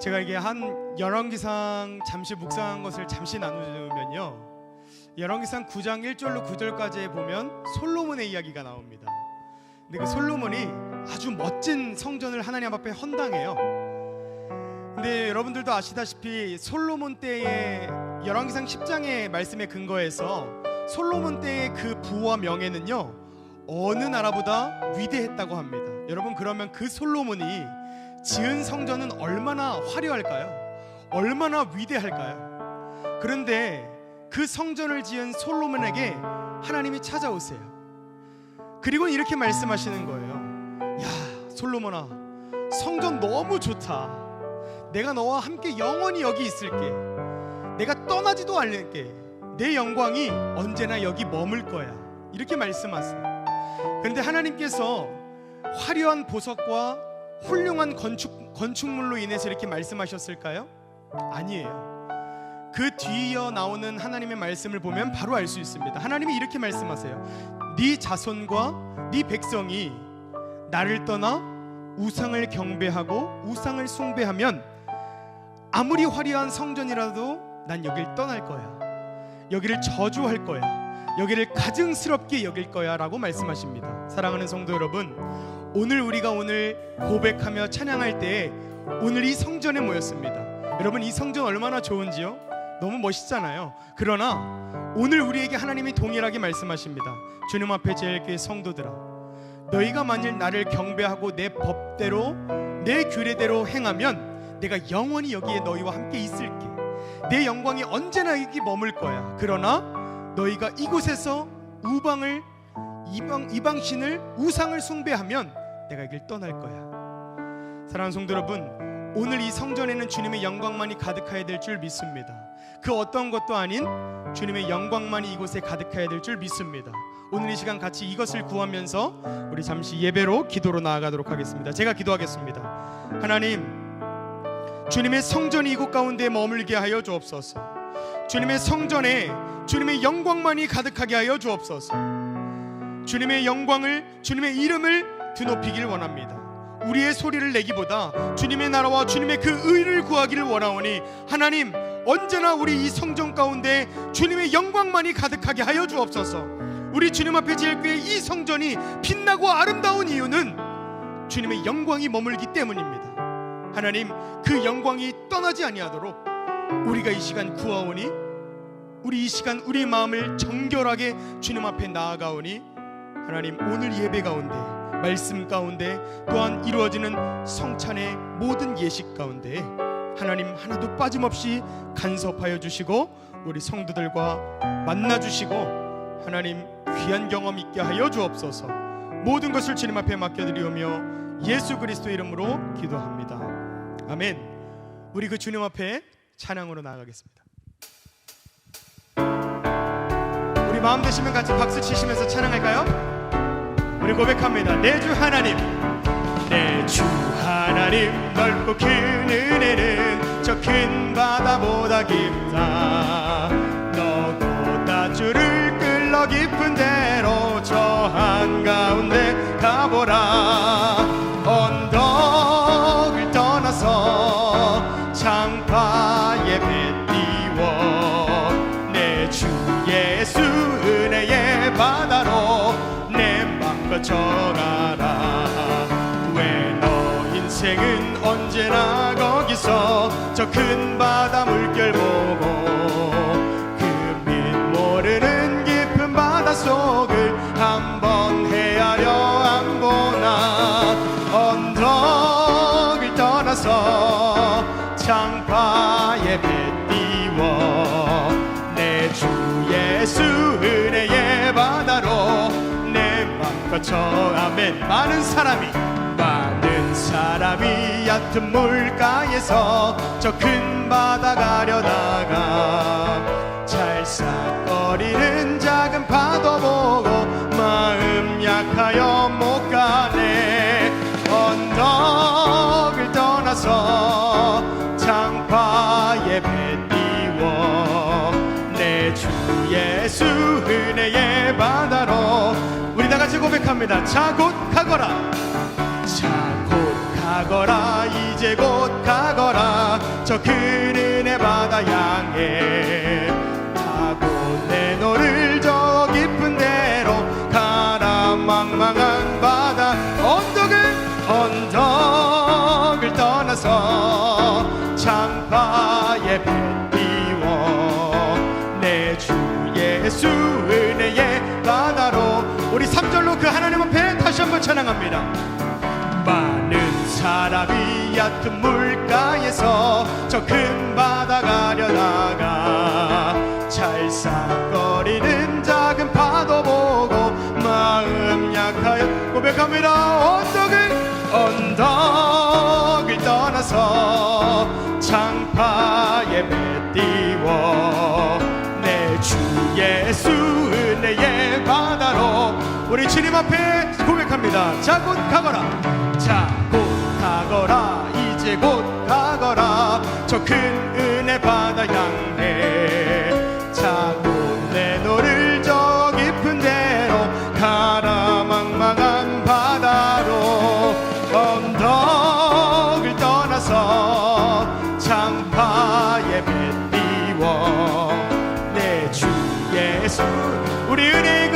제가 이게 한 열왕기상 잠시 묵상한 것을 잠시 나누면요, 열왕기상 9장 1절로 9절까지에 보면 솔로몬의 이야기가 나옵니다. 근데 그 솔로몬이 아주 멋진 성전을 하나님 앞에 헌당해요. 근데 여러분들도 아시다시피 솔로몬 때의 열왕기상 10장의 말씀에 근거해서 솔로몬 때의 그 부와 명예는요, 어느 나라보다 위대했다고 합니다. 여러분, 그러면 그 솔로몬이 지은 성전은 얼마나 화려할까요? 얼마나 위대할까요? 그런데 그 성전을 지은 솔로몬에게 하나님이 찾아오세요. 그리고 이렇게 말씀하시는 거예요. 야, 솔로몬아, 성전 너무 좋다. 내가 너와 함께 영원히 여기 있을게. 내가 떠나지도 않을게. 내 영광이 언제나 여기 머물 거야. 이렇게 말씀하세요. 그런데 하나님께서 화려한 보석과 훌륭한 건축물로 인해서 이렇게 말씀하셨을까요? 아니에요. 그 뒤이어 나오는 하나님의 말씀을 보면 바로 알 수 있습니다. 하나님이 이렇게 말씀하세요. 네 자손과 네 백성이 나를 떠나 우상을 경배하고 우상을 숭배하면 아무리 화려한 성전이라도 난 여길 떠날 거야. 여기를 저주할 거야. 여기를 가증스럽게 여길 거야 라고 말씀하십니다. 사랑하는 성도 여러분, 오늘 우리가 고백하며 찬양할 때 오늘 이 성전에 모였습니다. 여러분, 이 성전 얼마나 좋은지요? 너무 멋있잖아요. 그러나 오늘 우리에게 하나님이 동일하게 말씀하십니다. 주님 앞에 제일교회 성도들아, 너희가 만일 나를 경배하고 내 법대로 내 규례대로 행하면 내가 영원히 여기에 너희와 함께 있을게. 내 영광이 언제나 여기 머물 거야. 그러나 너희가 이곳에서 이방신을 우상을 숭배하면 내가 여길 떠날 거야. 사랑하는 성도 여러분, 오늘 이 성전에는 주님의 영광만이 가득해야 될 줄 믿습니다. 그 어떤 것도 아닌 주님의 영광만이 이곳에 가득해야 될 줄 믿습니다. 오늘 이 시간 같이 이것을 구하면서 우리 잠시 예배로 기도로 나아가도록 하겠습니다. 제가 기도하겠습니다. 하나님, 주님의 성전이 이곳 가운데 머물게 하여 주옵소서. 주님의 성전에 주님의 영광만이 가득하게 하여 주옵소서. 주님의 영광을, 주님의 이름을 드높이길 원합니다. 우리의 소리를 내기보다 주님의 나라와 주님의 그 의를 구하기를 원하오니 하나님, 언제나 우리 이 성전 가운데 주님의 영광만이 가득하게 하여 주옵소서. 우리 주님 앞에 제일교회 이 성전이 빛나고 아름다운 이유는 주님의 영광이 머물기 때문입니다. 하나님, 그 영광이 떠나지 아니하도록 우리가 이 시간 구하오니, 우리 이 시간 우리의 마음을 정결하게 주님 앞에 나아가오니 하나님, 오늘 예배 가운데, 말씀 가운데, 또한 이루어지는 성찬의 모든 예식 가운데 하나님 하나도 빠짐없이 간섭하여 주시고 우리 성도들과 만나주시고 하나님 귀한 경험 있게 하여 주옵소서. 모든 것을 주님 앞에 맡겨드리오며 예수 그리스도 이름으로 기도합니다. 아멘. 우리 그 주님 앞에 찬양으로 나아가겠습니다. 우리 마음 되시면 같이 박수 치시면서 찬양할까요? 우리 고백합니다. 내 주 하나님, 내 주 하나님, 넓고 큰 은혜는 저 큰 바다보다 깊다. 너보다 주를 끌러 깊은 데로 저 한가운데 가보라. 언덕을 떠나서 창파에 배 띄워 내 주 예수 은혜의 바다로 내 맘 거쳐가라. 왜 너 인생은 언제나 거기서 저 큰 바다 물결 보고 그 밑 모르는 깊은 바다 속을 한번 헤아려 안 보나. 언덕을 떠나서 창파에 배 띄워 내 주 예수 은혜의 바다로 내 맘 거쳐. 아멘. 많은 사람이 얕은 물가에서 저 큰 바다 가려다가 찰싹거리는 작은 파도 보고 마음 약하여 못 가네. 언덕을 떠나서 창파에 배 띄워 내 주 예수 은혜의 바다로 우리 다 같이 고백합니다. 자 곧 가거라. 자 곧 가거라 이제 곧 가거라 저 큰 은혜 바다 향해 타고 내 너를 저 깊은 데로 가라 망망한 바다 언덕을 떠나서 창파의 배 띄워 내 주 예수 은혜의 바다로 우리 3절로 그 하나님 앞에 다시 한번 찬양합니다. 많은 사람이 얕은 물가에서 저 큰 바다 가려다가 찰싹거리는 작은 파도 보고 마음 약하여 고백합니다. 언덕을 떠나서 창파의 배 띄워 내 주 예수 은혜의 바다로 우리 주님 앞에 고백합니다. 자 곧 가거라 자 곧 가거라 이제 곧 가거라 저 큰 은혜 바다 향해 자 곧 내 너를 저 깊은 데로 가라 망망한 바다로 언덕을 떠나서 창파의 배 띄워 내 주 예수 우리 은혜의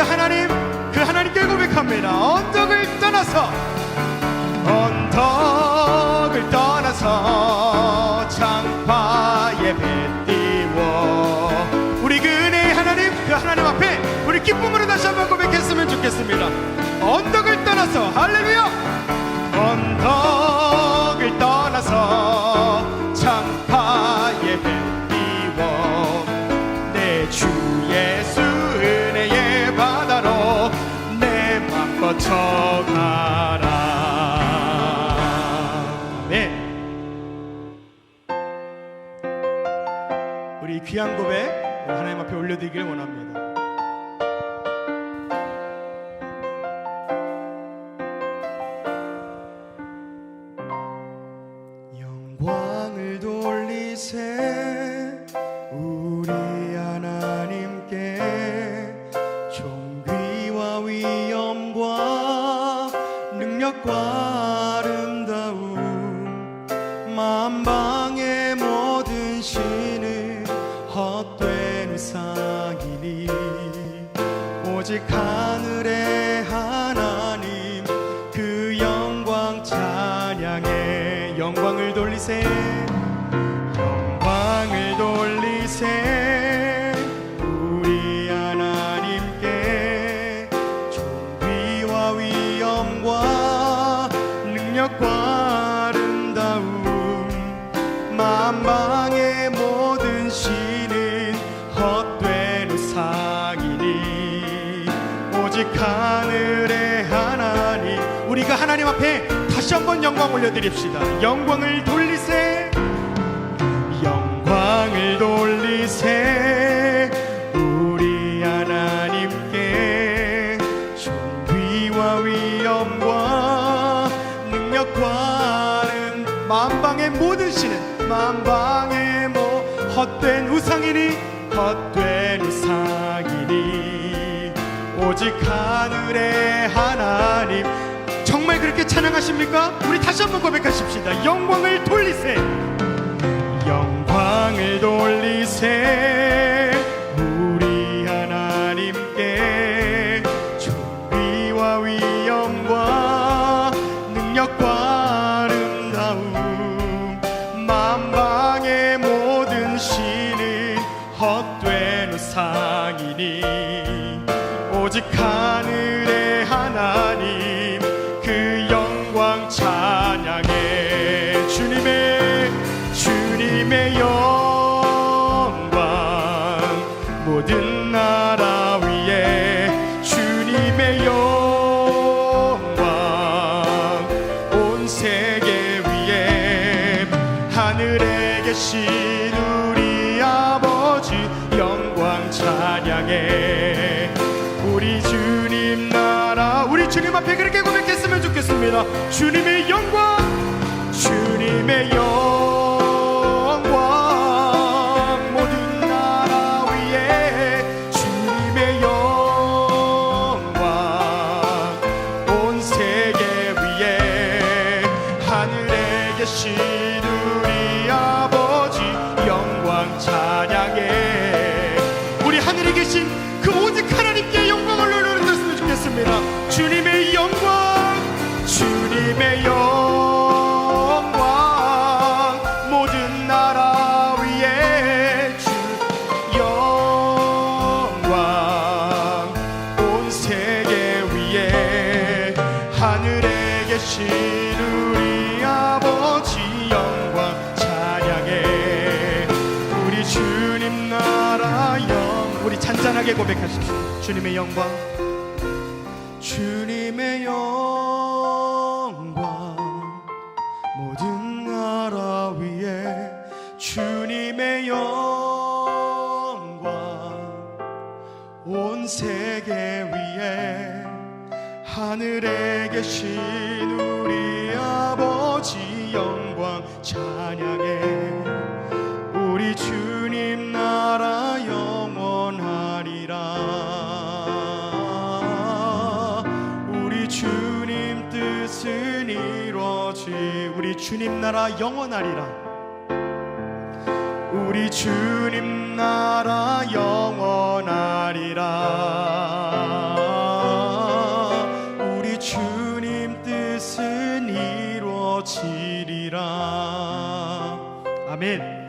그 하나님께 고백합니다. 언덕을 떠나서 창파의 배 띄워 우리 그 은혜의 하나님 그 하나님 앞에 우리 기쁨으로 다시 한번 고백했으면 좋겠습니다. 언덕을 떠나서 할렐루야 언덕을 떠나서 창파의 배 띄워 내 주 예수 은혜의 바다로 내 맘 뻗쳐가라. 아멘. 우리 귀한 고백 하나님 앞에 올려드리길 원합니다. 영광을 돌리세 우리 하나님께 존귀와 위엄과 능력과 아름다움 만방의 모든 신은 헛된 우상이니 오직 하늘의 하나님 그 영광 찬양해 영광을 돌리세 영광을 돌리세 우리 하나님께 존귀와 위엄과 능력과 아름다움 만방의 모든 신은 헛된 우상이니 오직 하늘의 하나님 우리가 하나님 앞에 다시 한번 영광 올려드립시다. 영광을 돌리세 영광을 돌리세 우리 하나님께 존귀와 위엄과 능력과 만방의 모든 신은 만방의 헛된 우상이니 헛된 우상이니 오직 하늘의 하나님 정말 그렇게 찬양하십니까? 우리 다시 한번 고백하십시다. 영광을 돌리세 영광을 돌리세 우리 하나님께 존귀와 위엄과 능력과 아름다움 만방의 모든 신은 헛된 우상이니 오직 하늘의 하나님 그 영광 찬양해 주님의 영광 모든 나라 위에 주님의 영광 온 세계 위에 하늘에 계신 우리 아버지 영광 찬양해 우리 주님 나라 우리 주님 앞에 그렇게 고백했으면 좋겠습니다. 주님의 영광 모든 나라 위에 주님의 영광 온 세계 위에 하늘에 계신 우리 아버지 영광 찬양해. 우리 하늘에 계신 그 오직 하나님께 영광을 올려드렸으면 좋겠습니다. 주님의 영광, 주님의 영광, 모든 나라 위에 주 영광, 온 세계 위에 하늘에 계신 우리 아버지 영광 찬양해. 우리 주님 나라 우리 잔잔하게 고백하십시오. 주님의 영광, 주님의 영광, 모든 나라 위에 주님의 영광, 온 세계 위에 하늘에 계신 우리 아버지 영광 찬양해. 우리 주님 나라 영원하리라. 우리 주님 뜻은 이루어지. 우리 주님 나라 영원하리라. 우리 주님 나라 영원하리라. 우리 주님 뜻은 이루어지리라. 아멘.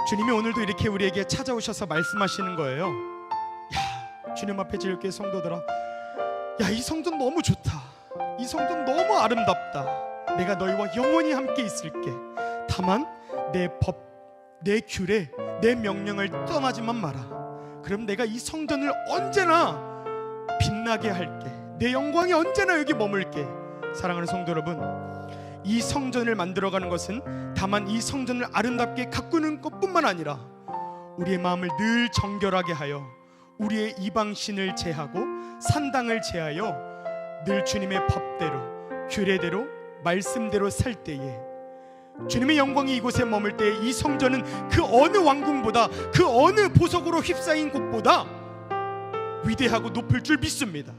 주님이 오늘도 이렇게 우리에게 찾아오셔서 말씀하시는 거예요. 야, 주님 앞에 제일교회 성도들아, 야, 이 성전 너무 좋다. 이 성전 너무 아름답다. 내가 너희와 영원히 함께 있을게. 다만 내 법, 내 규례, 내 명령을 떠나지만 마라. 그럼 내가 이 성전을 언제나 빛나게 할게. 내 영광이 언제나 여기 머물게. 사랑하는 성도 여러분, 이 성전을 만들어가는 것은 다만 이 성전을 아름답게 가꾸는 것뿐만 아니라 우리의 마음을 늘 정결하게 하여 우리의 이방신을 제하고 산당을 제하여 늘 주님의 법대로, 규례대로, 말씀대로 살 때에 주님의 영광이 이곳에 머물 때에 이 성전은 그 어느 왕궁보다, 그 어느 보석으로 휩싸인 곳보다 위대하고 높을 줄 믿습니다.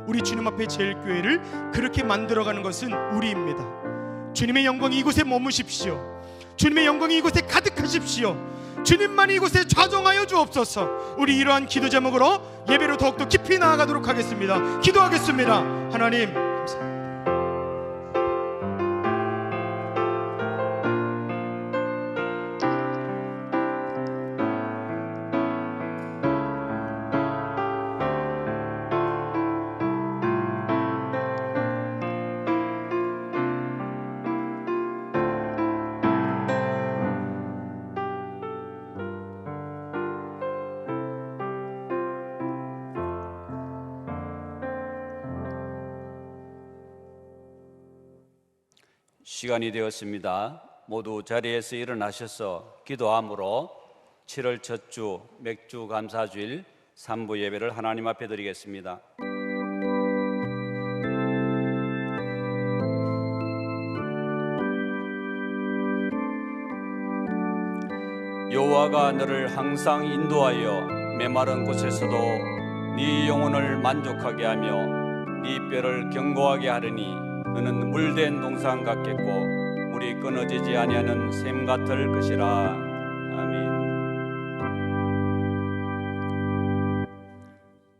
우리 주님 앞에 제일교회를 그렇게 만들어가는 것은 우리입니다. 주님의 영광이 이곳에 머무십시오. 주님의 영광이 이곳에 가득하십시오. 주님만이 이곳에 좌정하여 주옵소서. 우리 이러한 기도 제목으로 예배로 더욱더 깊이 나아가도록 하겠습니다. 기도하겠습니다. 하나님 감사합니다. 시간이 되었습니다. 모두 자리에서 일어나셔서 기도함으로 7월 첫 주 맥주 감사주일 3부 예배를 하나님 앞에 드리겠습니다. 여호와가 너를 항상 인도하여 메마른 곳에서도 네 영혼을 만족하게 하며 네 뼈를 견고하게 하리니 너는 물된 동산 같겠고 물이 끊어지지 아니하는 샘 같을 것이라. 아멘.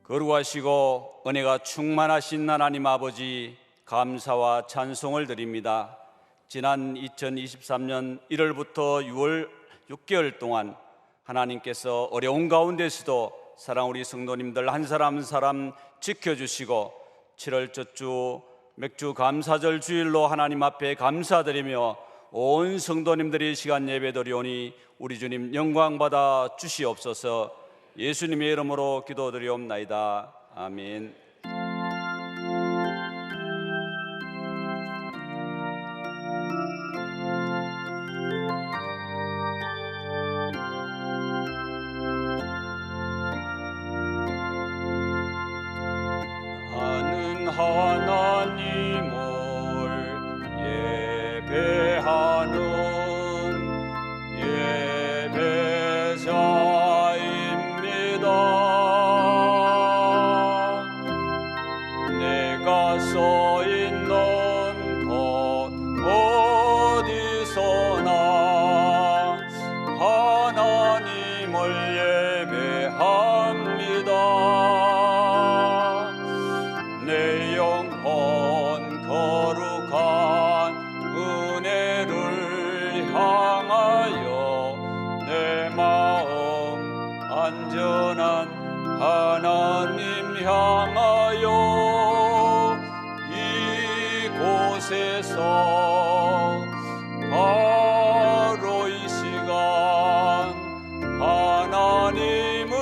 거룩하시고 은혜가 충만하신 하나님 아버지, 감사와 찬송을 드립니다. 지난 2023년 1월부터 6월 6개월 동안 하나님께서 어려운 가운데서도 사랑 우리 성도님들 한 사람 한 사람 지켜주시고 7월 첫 주 맥주 감사절 주일로 하나님 앞에 감사드리며 온 성도님들이 시간 예배 드리오니 우리 주님 영광 받아 주시옵소서. 예수님의 이름으로 기도드리옵나이다. 아멘. 하나님을 예배하는 예배자입니다. 향하여 이곳에서 바로 이 시간 하나님을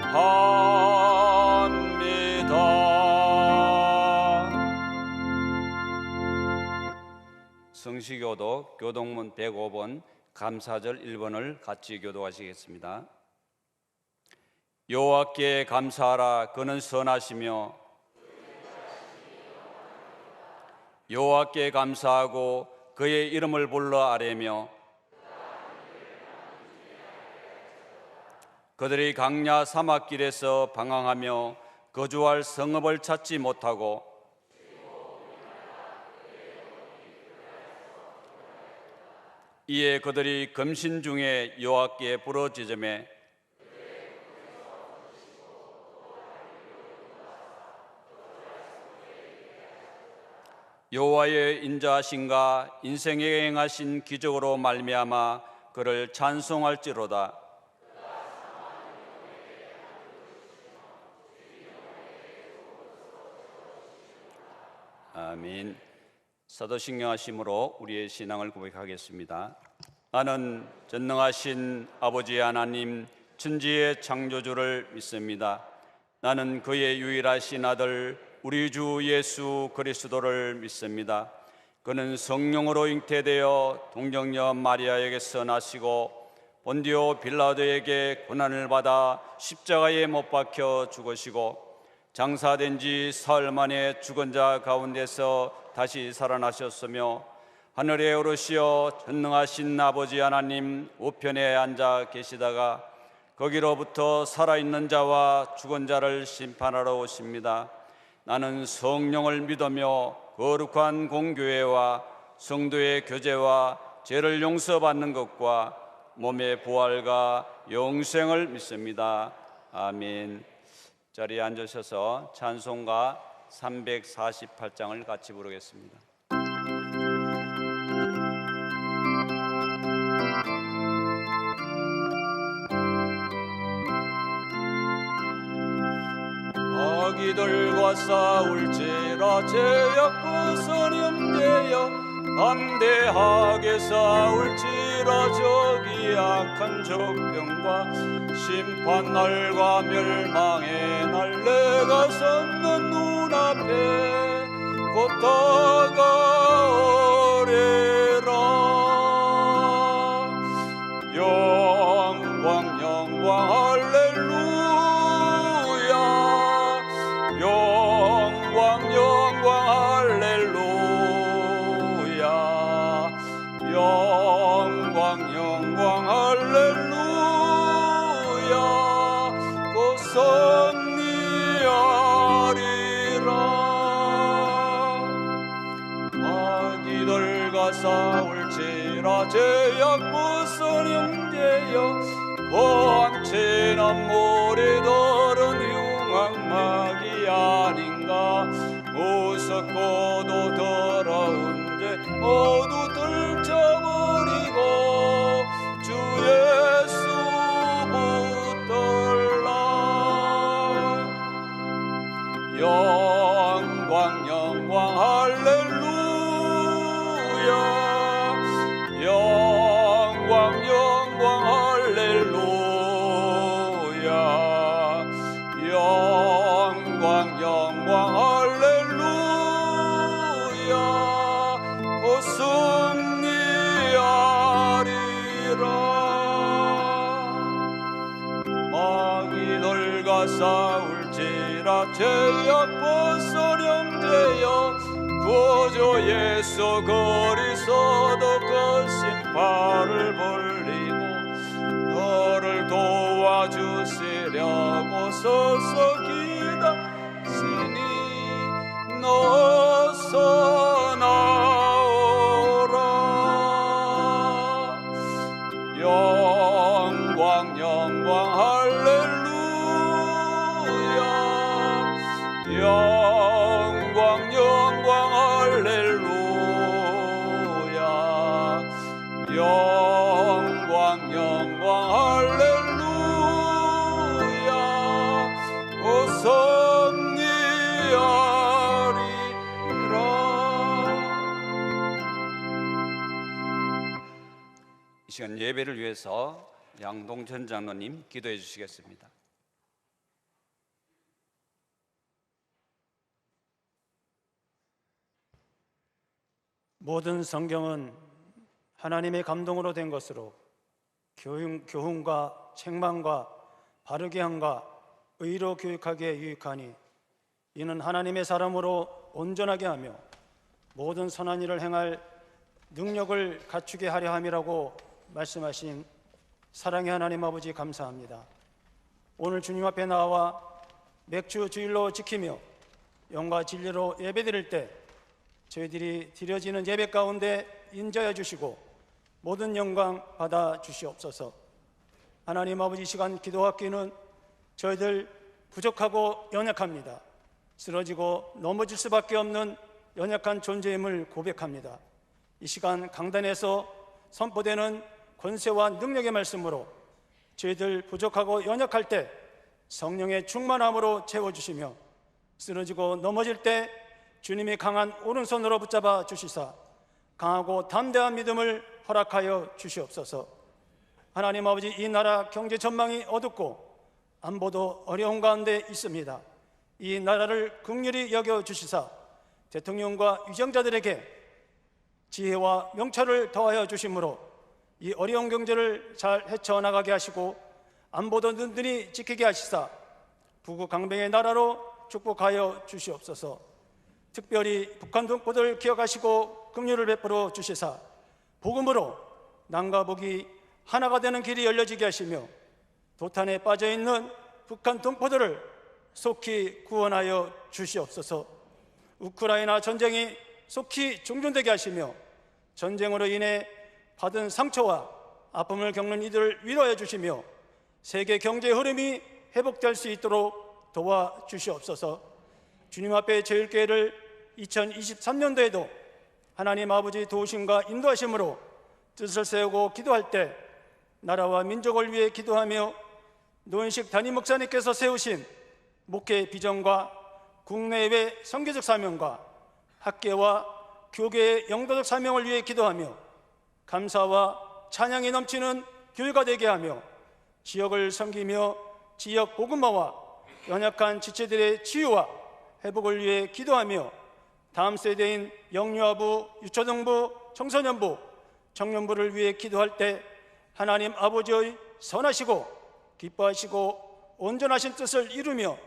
예배합니다. 성시교독 교동문 105번 감사절 1번을 같이 교독하시겠습니다. 여호와께 감사하라. 그는 선하시며 여호와께 감사하고 그의 이름을 불러 아뢰며 그들이 강야 사막길에서 방황하며 거주할 성읍을 찾지 못하고 이에 그들이 금신 중에 여호와께 부르짖으매 여호와의 인자하신가 인생에 행하신 기적으로 말미암아 그를 찬송할지로다. 아멘. 사도신경하심으로 우리의 신앙을 고백하겠습니다. 나는 전능하신 아버지 하나님 천지의 창조주를 믿습니다. 나는 그의 유일하신 아들 우리 주 예수 그리스도를 믿습니다. 그는 성령으로 잉태되어 동정녀 마리아에게서 나시고 본디오 빌라도에게 고난을 받아 십자가에 못 박혀 죽으시고 장사된 지 사흘 만에 죽은 자 가운데서 다시 살아나셨으며 하늘에 오르시어 전능하신 아버지 하나님 우편에 앉아 계시다가 거기로부터 살아있는 자와 죽은 자를 심판하러 오십니다. 나는 성령을 믿으며 거룩한 공교회와 성도의 교제와 죄를 용서받는 것과 몸의 부활과 영생을 믿습니다. 아멘. 자리에 앉으셔서 찬송가 348장을 같이 부르겠습니다. 아기들과 싸울지라 죄악과 염려되어 담대하게 싸울지라 저기 악한 적병과 심판날과 멸망의 날 내가 섰는 눈앞에 곧 다가오리라. 영광 영광 할렐루야. 영광 영광 할렐루야. 영광 영광 할렐루야. 곧 승리하리라. 아기들과 싸울지라 죄악 무슨 형제여 고함치는 무리들은 흉악막이 아닌가. 무섭고도 더러운 죄 모두 들쳐버리고 주 예수 붙들라. 영광 영광 할렐루야. 영광 영광 할렐루야. 영광 영광 할렐루야. 곧 승리하리라. 마귀들과 싸울지라 죄악 벗어령되어 구주 예수 그리스도 그 신발을 벌리고 너를 도와주시려고 서서 기다시니 너서 나오라. 영광 영광 할렐루야. 영광 영광 할렐루야. 영광 영광 할렐루야. 이 시간 예배를 위해서 양동천 장로님 기도해 주시겠습니다. 모든 성경은 하나님의 감동으로 된 것으로 교훈과 책망과 바르게 함과 의로 교육하기에 유익하니 이는 하나님의 사람으로 온전하게 하며 모든 선한 일을 행할 능력을 갖추게 하려 함이라고 말씀하신 사랑의 하나님 아버지 감사합니다. 오늘 주님 앞에 나와 맥주 주일로 지키며 영과 진리로 예배드릴 때 저희들이 드려지는 예배 가운데 인자해 주시고 모든 영광 받아 주시옵소서. 하나님 아버지, 시간 기도하기는 저희들 부족하고 연약합니다. 쓰러지고 넘어질 수밖에 없는 연약한 존재임을 고백합니다. 이 시간 강단에서 선포되는 권세와 능력의 말씀으로 저희들 부족하고 연약할 때 성령의 충만함으로 채워주시며 쓰러지고 넘어질 때 주님이 강한 오른손으로 붙잡아 주시사 강하고 담대한 믿음을 허락하여 주시옵소서. 하나님 아버지, 이 나라 경제 전망이 어둡고 안보도 어려운 가운데 있습니다. 이 나라를 긍휼히 여겨 주시사 대통령과 위정자들에게 지혜와 명철을 더하여 주심으로 이 어려운 경제를 잘 헤쳐나가게 하시고 안보도 든든히 지키게 하시사 부구 강병의 나라로 축복하여 주시옵소서. 특별히 북한 동포들 기억하시고 긍휼을 베풀어 주시사 복음으로 남과 북이 하나가 되는 길이 열려지게 하시며 도탄에 빠져있는 북한 동포들을 속히 구원하여 주시옵소서. 우크라이나 전쟁이 속히 종전되게 하시며 전쟁으로 인해 받은 상처와 아픔을 겪는 이들을 위로해 주시며 세계 경제 흐름이 회복될 수 있도록 도와주시옵소서. 주님 앞에 제일교회를 2023년도에도 하나님 아버지 도우심과 인도하심으로 뜻을 세우고 기도할 때 나라와 민족을 위해 기도하며 노인식 담임 목사님께서 세우신 목회 비전과 국내외 선교적 사명과 학계와 교계의 영도적 사명을 위해 기도하며 감사와 찬양이 넘치는 교회가 되게 하며 지역을 섬기며 지역 복음화와 연약한 지체들의 치유와 회복을 위해 기도하며 다음 세대인 영유아부, 유초등부, 청소년부, 청년부를 위해 기도할 때 하나님 아버지의 선하시고 기뻐하시고 온전하신 뜻을 이루며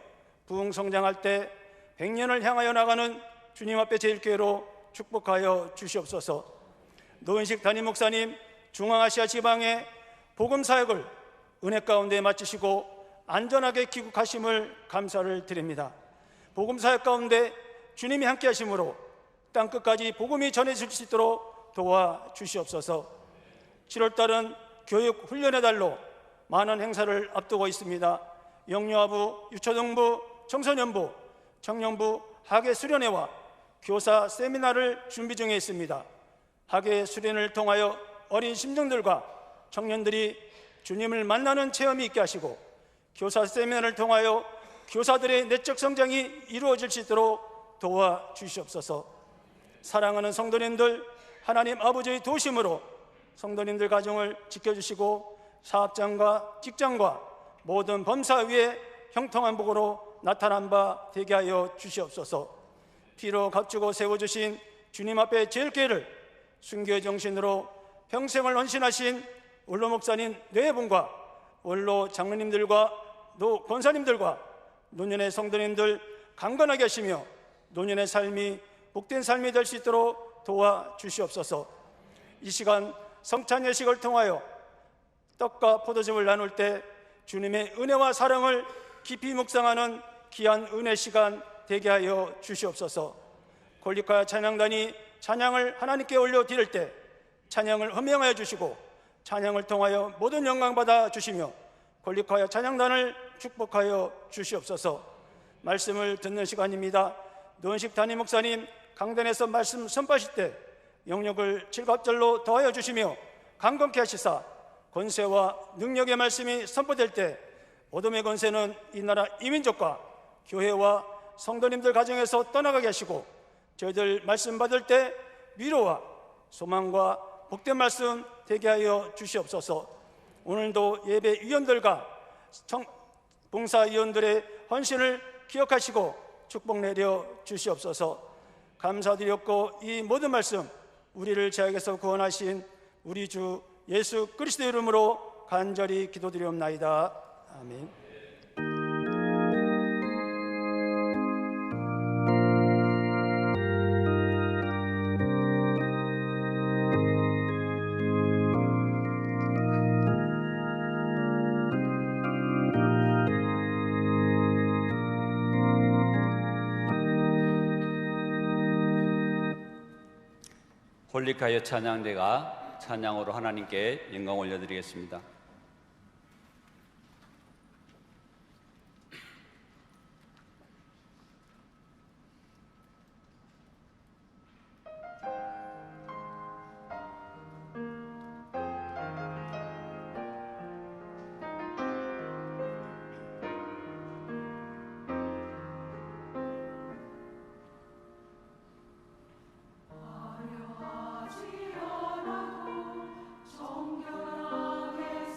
부흥성장할 때 100년을 향하여 나가는 주님 앞에 제일교회로 축복하여 주시옵소서. 노인식 담임 목사님 중앙아시아 지방의 복음사역을 은혜 가운데 마치시고 안전하게 귀국하심을 감사를 드립니다. 복음사역 가운데 주님이 함께 하심으로 땅끝까지 복음이 전해질 수 있도록 도와주시옵소서. 7월달은 교육 훈련의 달로 많은 행사를 앞두고 있습니다. 영유아부, 유초등부, 청소년부, 청년부 학예 수련회와 교사 세미나를 준비 중에 있습니다. 학예 수련을 통하여 어린 심정들과 청년들이 주님을 만나는 체험이 있게 하시고 교사 세미나를 통하여 교사들의 내적 성장이 이루어질 수 있도록 도와주시옵소서. 사랑하는 성도님들, 하나님 아버지의 도심으로 성도님들 가정을 지켜주시고 사업장과 직장과 모든 범사 위에 형통한 복으로 나타난 바 되게 하여 주시옵소서. 피로 값주고 세워주신 주님 앞에 제일교회를 순교의 정신으로 평생을 헌신하신 원로 목사님 네 분과 원로 장로님들과 노 권사님들과 노년의 성도님들 강건하게 하시며 노년의 삶이 복된 삶이 될 수 있도록 도와주시옵소서. 이 시간 성찬 예식을 통하여 떡과 포도즙을 나눌 때 주님의 은혜와 사랑을 깊이 묵상하는 귀한 은혜 시간 되게 하여 주시옵소서. 골리카 찬양단이 찬양을 하나님께 올려드릴 때 찬양을 헌명하여 주시고 찬양을 통하여 모든 영광 받아 주시며 골리카야 찬양단을 축복하여 주시옵소서. 말씀을 듣는 시간입니다. 노은식 담임 목사님 강단에서 말씀 선포하실 때 영역을 칠갑절로 더하여 주시며 강건케 하시사 권세와 능력의 말씀이 선포될 때 어둠의 권세는 이 나라 이민족과 교회와 성도님들 가정에서 떠나가게 하시고 저희들 말씀 받을 때 위로와 소망과 복된 말씀 되게 하여 주시옵소서. 오늘도 예배 위원들과 봉사위원들의 헌신을 기억하시고 축복 내려 주시옵소서. 감사드렸고 이 모든 말씀 우리를 죄악에서 구원하신 우리 주 예수 그리스도 이름으로 간절히 기도드리옵나이다. 아멘. 홀릭하여 찬양대가 찬양으로 하나님께 영광 올려드리겠습니다. 정결하게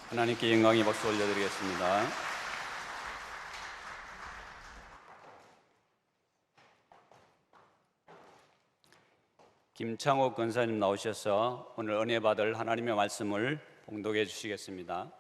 하나님께 영광의 박수 올려드리겠습니다. 김창옥 권사님 나오셔서 오늘 은혜 받을 하나님의 말씀을 봉독해 주시겠습니다.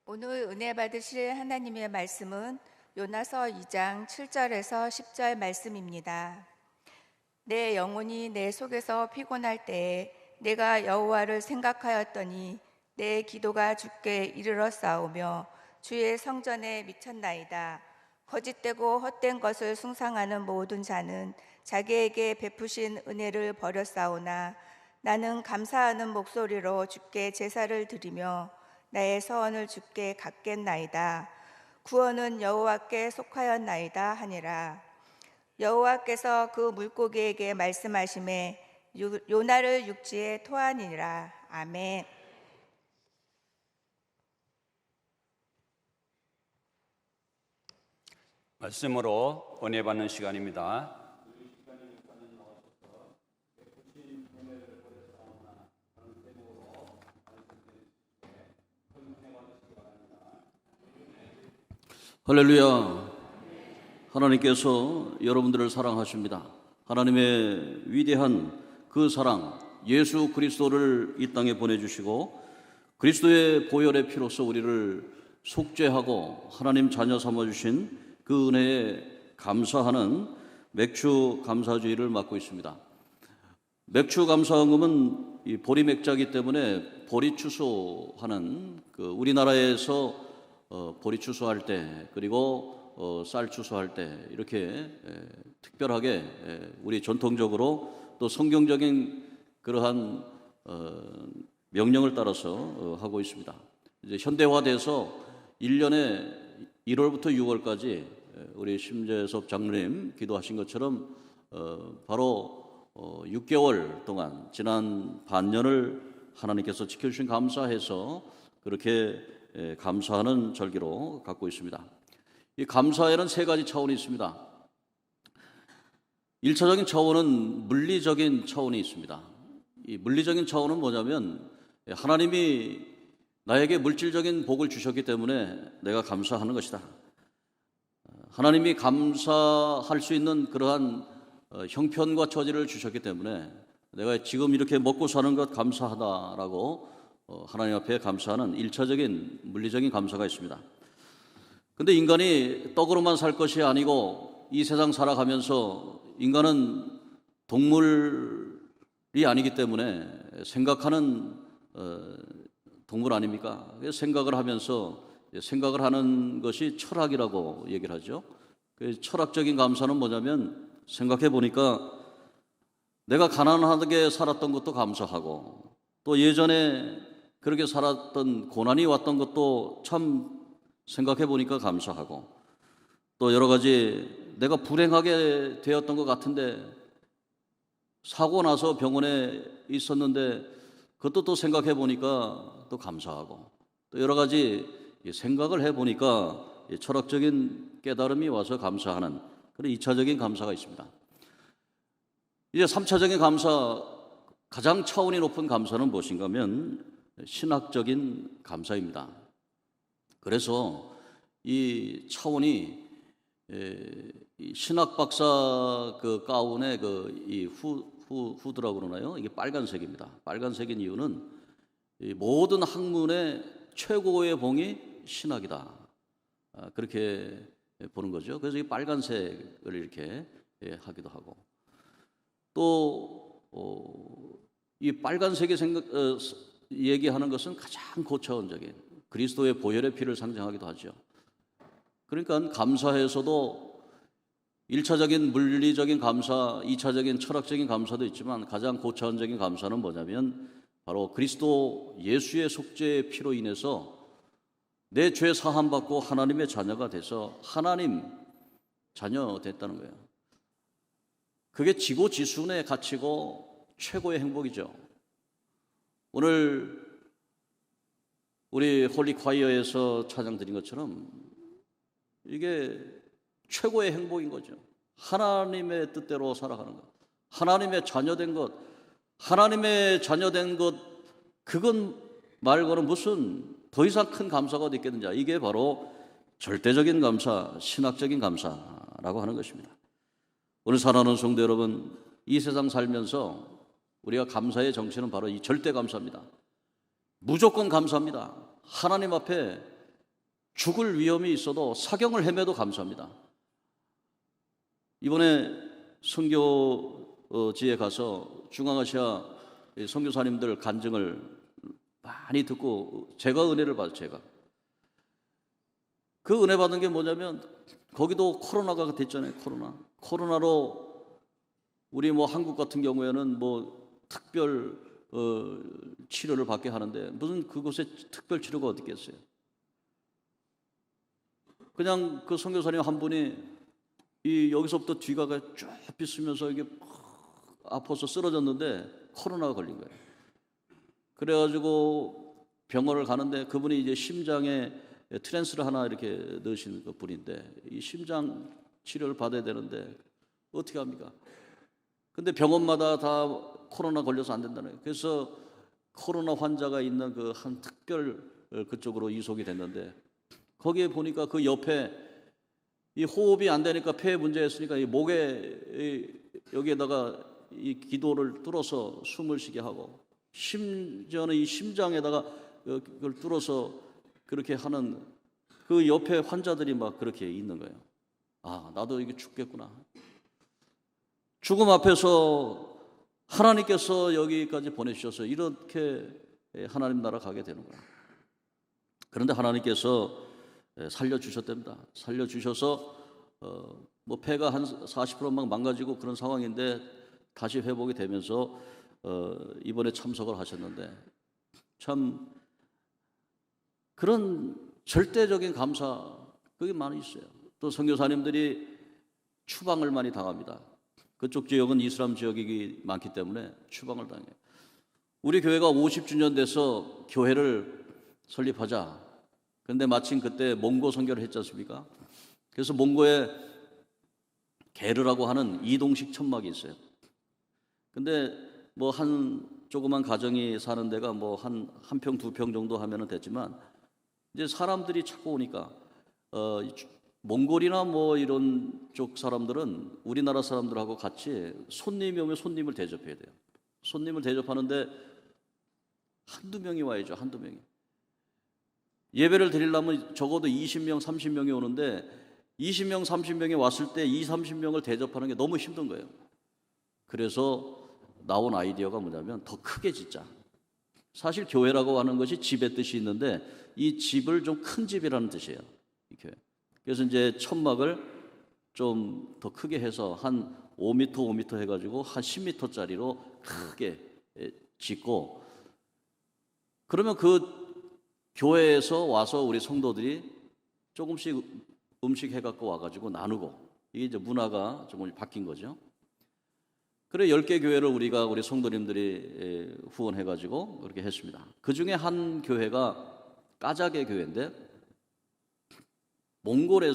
오늘 은혜 받으실 하나님의 말씀은 요나서 2장 7절에서 10절 말씀입니다. 내 영혼이 내 속에서 피곤할 때에 내가 여호와를 생각하였더니 내 기도가 주께 이르렀사오며 주의 성전에 미쳤나이다. 거짓되고 헛된 것을 숭상하는 모든 자는 자기에게 베푸신 은혜를 버렸사오나 나는 감사하는 목소리로 주께 제사를 드리며 나의 서원을 주께 갚겠나이다. 구원은 여호와께 속하였나이다 하니라. 여호와께서 그 물고기에게 말씀하시매 요나를 육지에 토하니라. 아멘. 말씀으로 은혜 받는 시간입니다. 할렐루야. 하나님께서 여러분들을 사랑하십니다. 하나님의 위대한 그 사랑, 예수 그리스도를 이 땅에 보내주시고 그리스도의 보혈의 피로써 우리를 속죄하고 하나님 자녀 삼아주신 그 은혜에 감사하는 맥주 감사주의를 맡고 있습니다. 맥주 감사헌금은 이 보리 맥자이기 때문에 보리 추수하는 우리나라에서 보리 추수할 때 그리고 쌀 추수할 때 이렇게 특별하게 우리 전통적으로 또 성경적인 그러한 명령을 따라서 하고 있습니다. 이제 현대화돼서 1년에 1월부터 6월까지 우리 심재섭 장로님 기도하신 것처럼 바로 6개월 동안 지난 반년을 하나님께서 지켜주신 감사해서 그렇게 감사하는 절기로 갖고 있습니다. 이 감사에는 세 가지 차원이 있습니다. 1차적인 차원은 물리적인 차원이 있습니다. 이 물리적인 차원은 뭐냐면 하나님이 나에게 물질적인 복을 주셨기 때문에 내가 감사하는 것이다. 하나님이 감사할 수 있는 그러한 형편과 처지를 주셨기 때문에 내가 지금 이렇게 먹고 사는 것 감사하다라고 하나님 앞에 감사하는 1차적인 물리적인 감사가 있습니다. 근데 인간이 떡으로만 살 것이 아니고 이 세상 살아가면서 인간은 동물이 아니기 때문에 생각하는 동물 아닙니까? 생각을 하면서 생각을 하는 것이 철학이라고 얘기를 하죠. 철학적인 감사는 뭐냐면 생각해 보니까 내가 가난하게 살았던 것도 감사하고 또 예전에 그렇게 살았던 고난이 왔던 것도 참 생각해 보니까 감사하고 또 여러 가지 내가 불행하게 되었던 것 같은데 사고 나서 병원에 있었는데 그것도 또 생각해 보니까 또 감사하고 또 여러 가지 생각을 해 보니까 철학적인 깨달음이 와서 감사하는 그런 2차적인 감사가 있습니다. 이제 3차적인 감사, 가장 차원이 높은 감사는 무엇인가 하면 신학적인 감사입니다. 그래서 이 차원이 신학 박사 그 가운에 이 후드라고 그러나요? 이게 빨간색입니다. 빨간색인 이유는 이 모든 학문의 최고의 봉이 신학이다. 그렇게 보는 거죠. 그래서 이 빨간색을 이렇게 하기도 하고 또 이 빨간색이 얘기하는 것은 가장 고차원적인 그리스도의 보혈의 피를 상징하기도 하죠. 그러니까 감사에서도 1차적인 물리적인 감사, 2차적인 철학적인 감사도 있지만 가장 고차원적인 감사는 뭐냐면 바로 그리스도 예수의 속죄의 피로 인해서 내 죄 사함 받고 하나님의 자녀가 돼서 하나님 자녀 됐다는 거예요. 그게 지고지순의 가치고 최고의 행복이죠. 오늘 우리 홀리 콰이어에서 찬양 드린 것처럼 이게 최고의 행복인 거죠. 하나님의 뜻대로 살아가는 것, 하나님의 자녀된 것, 하나님의 자녀된 것, 그건 말고는 무슨 더 이상 큰 감사가 어디 있겠느냐. 이게 바로 절대적인 감사, 신학적인 감사라고 하는 것입니다. 오늘 사랑하는 성도 여러분, 이 세상 살면서 우리가 감사의 정체는 바로 이 절대 감사입니다. 무조건 감사합니다. 하나님 앞에 죽을 위험이 있어도 사경을 헤매도 감사합니다. 이번에 선교지에 가서 중앙아시아 선교사님들 간증을 많이 듣고 제가 은혜를 받았어요. 제가 그 은혜 받은 게 뭐냐면, 거기도 코로나가 됐잖아요. 코로나로 우리 뭐 한국 같은 경우에는 뭐 특별 치료를 받게 하는데, 무슨 그곳에 특별 치료가 어디 있겠어요? 그냥 그 선교사님 한 분이 여기서부터 뒤가가 쭉 빗으면서 이게 아파서 쓰러졌는데 코로나가 걸린 거예요. 그래가지고 병원을 가는데 그분이 이제 심장에 트랜스를 하나 이렇게 넣으신 그 분인데, 이 심장 치료를 받아야 되는데 어떻게 합니까? 근데 병원마다 다 코로나 걸려서 안 된다는 거예요. 그래서 코로나 환자가 있는 그 한 특별 그쪽으로 이송이 됐는데, 거기에 보니까 그 옆에 이 호흡이 안 되니까 폐에 문제가 있으니까 이 목에 여기에다가 이 기도를 뚫어서 숨을 쉬게 하고, 심지어는 이 심장에다가 그걸 뚫어서 그렇게 하는 그 옆에 환자들이 막 그렇게 있는 거예요. 아, 나도 이게 죽겠구나. 죽음 앞에서 하나님께서 여기까지 보내주셔서 이렇게 하나님 나라 가게 되는 거예요. 그런데 하나님께서 살려주셨답니다. 살려주셔서 뭐 폐가 한 40%막 망가지고 그런 상황인데 다시 회복이 되면서 이번에 참석을 하셨는데, 참 그런 절대적인 감사, 그게 많이 있어요. 또 선교사님들이 추방을 많이 당합니다. 그쪽 지역은 이슬람 지역이 많기 때문에 추방을 당해요. 우리 교회가 50주년 돼서 교회를 설립하자. 그런데 마침 그때 몽고 선교를 했지 않습니까? 그래서 몽고에 게르라고 하는 이동식 천막이 있어요. 근데 뭐 한 조그만 가정이 사는 데가 뭐 한 평, 2평 정도 하면은 됐지만, 이제 사람들이 자꾸 오니까 몽골이나 뭐 이런 쪽 사람들은 우리나라 사람들하고 같이 손님이 오면 손님을 대접해야 돼요. 손님을 대접하는데 한두 명이 와야죠. 한두 명이. 예배를 드리려면 적어도 20명, 30명이 오는데 20명, 30명이 왔을 때 20, 30명을 대접하는 게 너무 힘든 거예요. 그래서 나온 아이디어가 뭐냐면 더 크게 짓자. 사실 교회라고 하는 것이 집의 뜻이 있는데 이 집을 좀 큰 집이라는 뜻이에요. 이 교회. 그래서 이제 천막을 좀 더 크게 해서 한 5m, 5m 해가지고 한 10m짜리로 크게 짓고, 그러면 그 교회에서 와서 우리 성도들이 조금씩 음식 해갖고 와가지고 나누고, 이게 이제 문화가 조금 바뀐 거죠. 그래 10개 교회를 우리 성도님들이 후원해가지고 그렇게 했습니다. 그 중에 한 교회가 까자게 교회인데, 몽골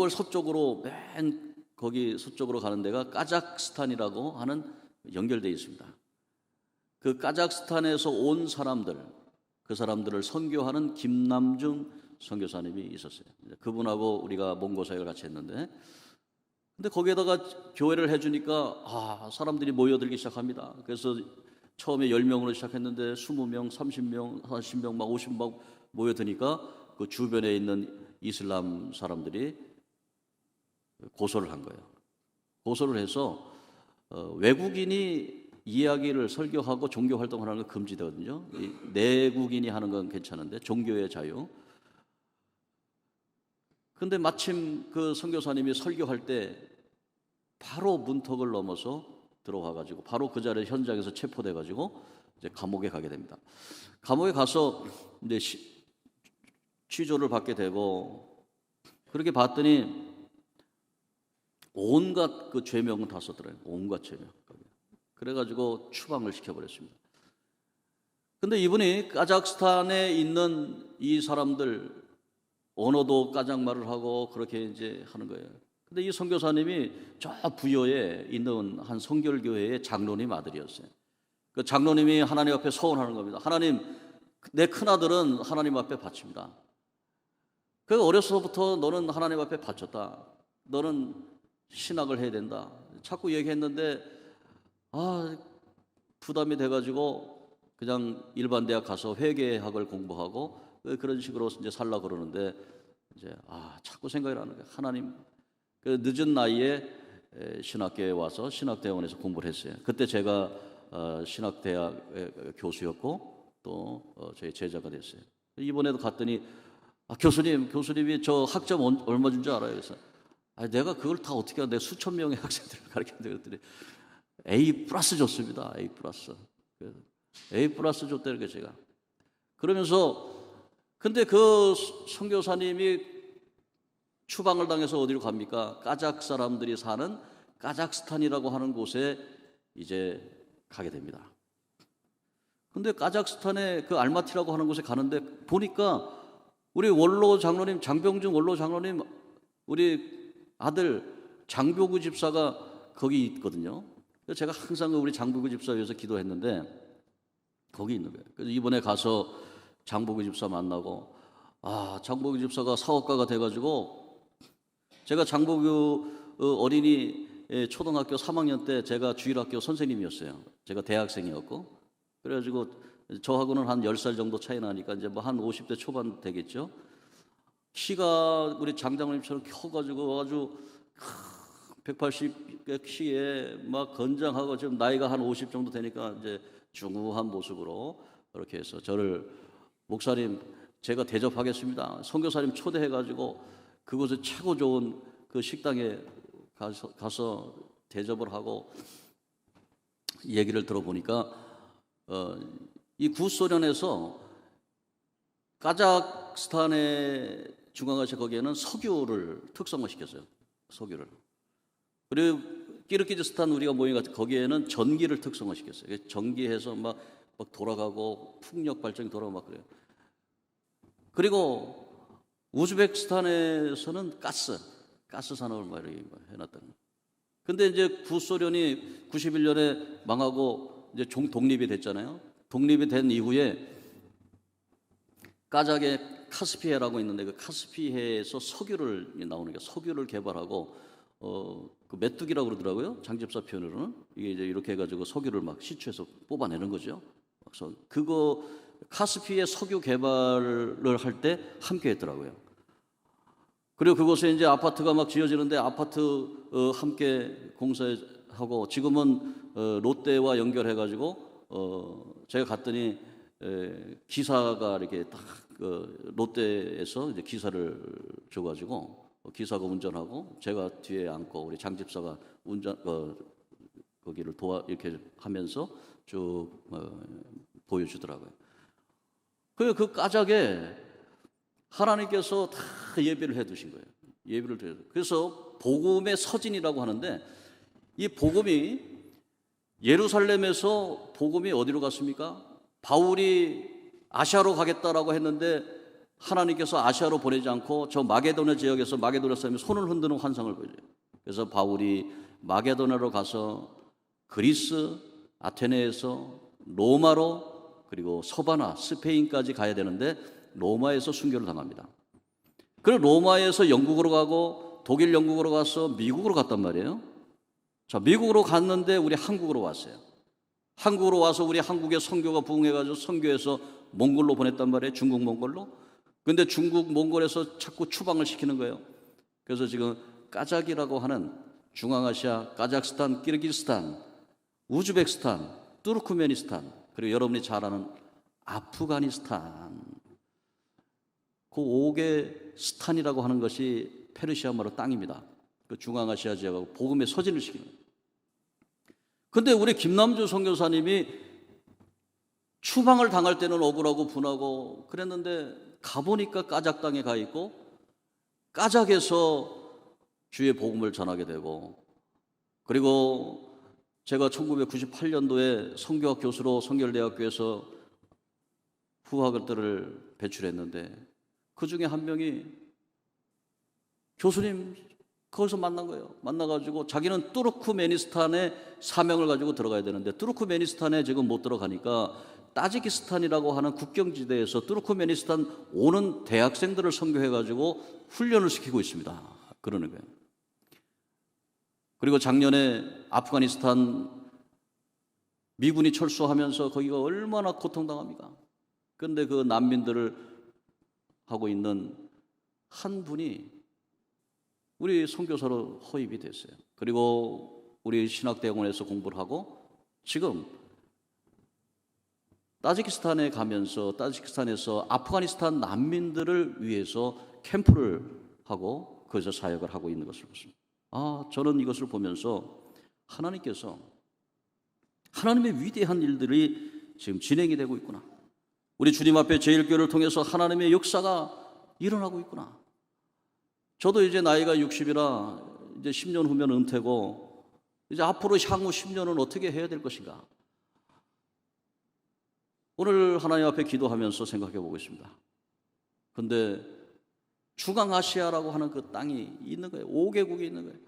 서쪽으로 맨 거기 서쪽으로 가는 데가 까자흐스탄이라고 하는 연결되어 있습니다. 그 까자흐스탄에서 온 사람들, 그 사람들을 선교하는 김남중 선교사님이 있었어요. 그분하고 우리가 몽고 사역을 같이 했는데, 근데 거기에다가 교회를 해주니까 사람들이 모여들기 시작합니다. 그래서 처음에 10명으로 시작했는데 20명, 30명, 40명, 막 50명 모여드니까 그 주변에 있는 이슬람 사람들이 고소를 한 거예요. 고소를 해서 외국인이 이야기를 설교하고 종교 활동을 하는 건 금지되거든요. 내국인이 하는 건 괜찮은데 종교의 자유. 근데 마침 그 선교사님이 설교할 때 바로 문턱을 넘어서 들어와가지고 바로 그 자리에 현장에서 체포돼가지고 이제 감옥에 가게 됩니다. 감옥에 가서 이제 취조를 받게 되고, 그렇게 봤더니 온갖 그 죄명은 다 썼더라고요. 온갖 죄명. 그래가지고 추방을 시켜버렸습니다. 근데 이분이 카자흐스탄에 있는 이 사람들, 언어도 까장말을 하고 그렇게 이제 하는 거예요. 근데 이 선교사님이 저 부여에 있는 한 성결교회의 장로님 아들이었어요. 그 장로님이 하나님 앞에 서원하는 겁니다. 하나님, 내 큰아들은 하나님 앞에 바칩니다. 그 어려서부터 너는 하나님 앞에 바쳤다. 너는 신학을 해야 된다. 자꾸 얘기했는데 부담이 돼가지고 그냥 일반 대학 가서 회계학을 공부하고 그런 식으로 이제 살라 그러는데 이제 자꾸 생각이 나는 거예요. 하나님, 그 늦은 나이에 신학교에 와서 신학대학원에서 공부를 했어요. 그때 제가 신학대학 교수였고 또 저희 제자가 됐어요. 이번에도 갔더니 교수님이 저 학점 얼마 준 줄 알아요? 그래서 내가 그걸 다 어떻게 내가 수천 명의 학생들을 가르쳤는데 그랬더니 A+ 줬습니다. A+ 줬다는 게 제가. 그러면서 근데 그 선교사님이 추방을 당해서 어디로 갑니까? 까작 사람들이 사는 까작스탄이라고 하는 곳에 이제 가게 됩니다. 근데 까작스탄의 그 알마티라고 하는 곳에 가는데 보니까 우리 원로 장로님, 장병준 원로 장로님, 우리 아들 장보구 집사가 거기 있거든요. 그래서 제가 항상 우리 장보구 집사 위해서 기도했는데 거기 있는 거예요. 그래서 이번에 가서 장보구 집사 만나고 장보구 집사가 사업가가 돼가지고 제가 장보구 어린이 초등학교 3학년 때 제가 주일학교 선생님이었어요. 제가 대학생이었고 그래가지고 저하고는 한 10살 정도 차이 나니까 이제 뭐 한 50대 초반 되겠죠. 키가 우리 장장님처럼 커가지고 아주 180의 키에 막 건장하고 지금 나이가 한 50 정도 되니까 이제 중후한 모습으로 이렇게 해서 저를 목사님 제가 대접하겠습니다. 선교사님 초대해가지고 그곳에 최고 좋은 그 식당에 가서 대접을 하고 얘기를 들어보니까 이 구소련에서 카자흐스탄의 중앙아시아 거기에는 석유를 특성화시켰어요. 석유를. 그리고 키르기즈스탄 우리가 모인 것 같은 거기에는 전기를 특성화시켰어요. 전기해서 막 돌아가고 풍력 발전이 돌아가고 막 그래요. 그리고 우즈베키스탄에서는 가스 산업을 막 이렇게 해놨다는 거예요. 근데 이제 구소련이 91년에 망하고 이제 독립이 됐잖아요. 독립이 된 이후에 까작의 카스피해라고 있는데 그 카스피해에서 석유를 나오는 게 석유를 개발하고 그 메뚜기라고 그러더라고요. 장집사 표현으로는 이게 이제 이렇게 해가지고 석유를 막 시추해서 뽑아내는 거죠. 그래서 그거 카스피해 석유 개발을 할 때 함께 했더라고요. 그리고 그곳에 이제 아파트가 막 지어지는데 아파트 함께 공사하고 지금은 롯데와 연결해가지고 제가 갔더니 기사가 이렇게 딱 롯데에서 이제 기사를 줘가지고 기사가 운전하고 제가 뒤에 앉고 우리 장 집사가 운전 거기를 이렇게 하면서 쭉 보여주더라고요. 그 까작에 하나님께서 다 예배를 해두신 거예요. 예배를 드려요. 그래서 복음의 서진이라고 하는데 이 복음이 예루살렘에서 복음이 어디로 갔습니까? 바울이 아시아로 가겠다라고 했는데 하나님께서 아시아로 보내지 않고 저 마게도냐 지역에서 마게도냐 사람이 손을 흔드는 환상을 보여줘요. 그래서 바울이 마게도냐로 가서 그리스, 아테네에서 로마로 그리고 서바나, 스페인까지 가야 되는데 로마에서 순교를 당합니다. 그리고 로마에서 영국으로 가고 독일 영국으로 가서 미국으로 갔단 말이에요. 자, 미국으로 갔는데 우리 한국으로 왔어요. 한국으로 와서 우리 한국의 선교가 부흥해가지고 선교해서 몽골로 보냈단 말이에요. 중국 몽골로. 근데 중국 몽골에서 자꾸 추방을 시키는 거예요. 그래서 지금 까작이라고 하는 중앙아시아, 카자흐스탄, 키르기스탄, 우즈베키스탄, 투르크메니스탄 그리고 여러분이 잘 아는 아프가니스탄 그 5개 스탄이라고 하는 것이 페르시아 말로 땅입니다. 그 중앙아시아 지역하고 복음의 서진을 시키는 거예요. 근데 우리 김남주 선교사님이 추방을 당할 때는 억울하고 분하고 그랬는데 가보니까 까작 땅에 가 있고 까작에서 주의 복음을 전하게 되고 그리고 제가 1998년도에 선교학 교수로 선결대학교에서 후학들을 배출했는데 그 중에 한 명이 교수님 거기서 만난 거예요. 만나가지고 자기는 투르크메니스탄에 사명을 가지고 들어가야 되는데 투르크메니스탄에 지금 못 들어가니까 따지키스탄이라고 하는 국경지대에서 투르크메니스탄 오는 대학생들을 선교해가지고 훈련을 시키고 있습니다. 그러는 거예요. 그리고 작년에 아프가니스탄 미군이 철수하면서 거기가 얼마나 고통당합니까? 그런데 그 난민들을 하고 있는 한 분이 우리 선교사로 허입이 됐어요. 그리고 우리 신학대학원에서 공부를 하고 지금 따지키스탄에 가면서 따지키스탄에서 아프가니스탄 난민들을 위해서 캠프를 하고 거기서 사역을 하고 있는 것을 보십니다. 저는 이것을 보면서 하나님께서 하나님의 위대한 일들이 지금 진행이 되고 있구나. 우리 주님 앞에 제1교회를 통해서 하나님의 역사가 일어나고 있구나. 저도 이제 나이가 60이라 이제 10년 후면 은퇴고 이제 앞으로 향후 10년은 어떻게 해야 될 것인가. 오늘 하나님 앞에 기도하면서 생각해 보고 있습니다. 그런데 중앙아시아라고 하는 그 땅이 있는 거예요. 5개국이 있는 거예요.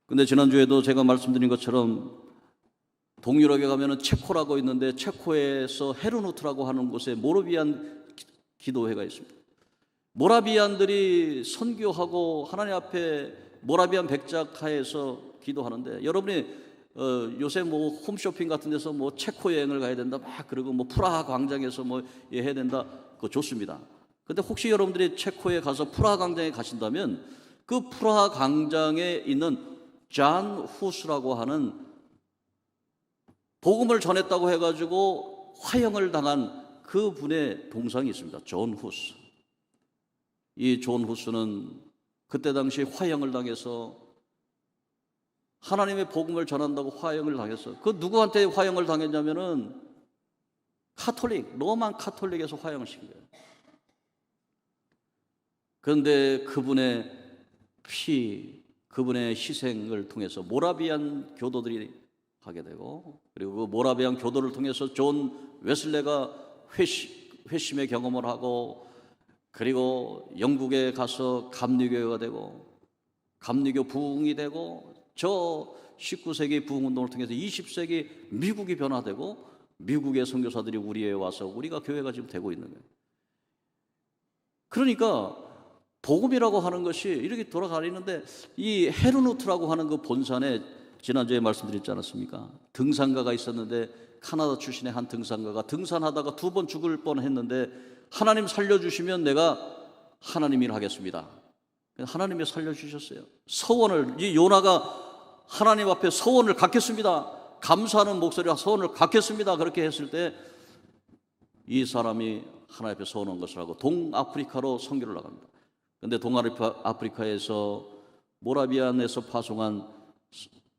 근데 지난주에도 제가 말씀드린 것처럼 동유럽에 가면은 체코라고 있는데 체코에서 헤르누트라고 하는 곳에 모라비안 기도회가 있습니다. 모라비안들이 선교하고 하나님 앞에 모라비안 백작하에서 기도하는데 여러분이 요새 뭐 홈쇼핑 같은 데서 뭐 체코 여행을 가야 된다 막 그러고 뭐 프라하 광장에서 뭐 해야 된다 그거 좋습니다. 근데 혹시 여러분들이 체코에 가서 프라하 광장에 가신다면 그 프라하 광장에 있는 잔 후스라고 하는 복음을 전했다고 해가지고 화형을 당한 그 분의 동상이 있습니다. 존 후스. 이 존 후스는 그때 당시 화형을 당해서 하나님의 복음을 전한다고 화형을 당했어. 그 누구한테 화형을 당했냐면은 카톨릭, 로만 카톨릭에서 화형을 시킨 거예요. 그런데 그분의 그분의 희생을 통해서 모라비안 교도들이 하게 되고 그리고 그 모라비안 교도를 통해서 존 웨슬레가 회심의 경험을 하고 그리고 영국에 가서 감리교회가 되고 감리교 부흥이 되고 저 19세기 부흥운동을 통해서 20세기 미국이 변화되고 미국의 선교사들이 우리에 와서 우리가 교회가 지금 되고 있는 거예요. 그러니까 복음이라고 하는 것이 이렇게 돌아가리는데 이 헤르누트라고 하는 그 본산에 지난주에 말씀드렸지 않았습니까? 등산가가 있었는데 카나다 출신의 한 등산가가 등산하다가 2번 죽을 뻔했는데 하나님 살려주시면 내가 하나님 일 하겠습니다. 하나님이 살려주셨어요. 서원을 이 요나가 하나님 앞에 서원을 갖겠습니다. 감사하는 목소리와 서원을 갖겠습니다. 그렇게 했을 때 이 사람이 하나님 앞에 서원한 것을 하고 동아프리카로 선교를 나갑니다. 그런데 동아프리카에서 모라비안에서 파송한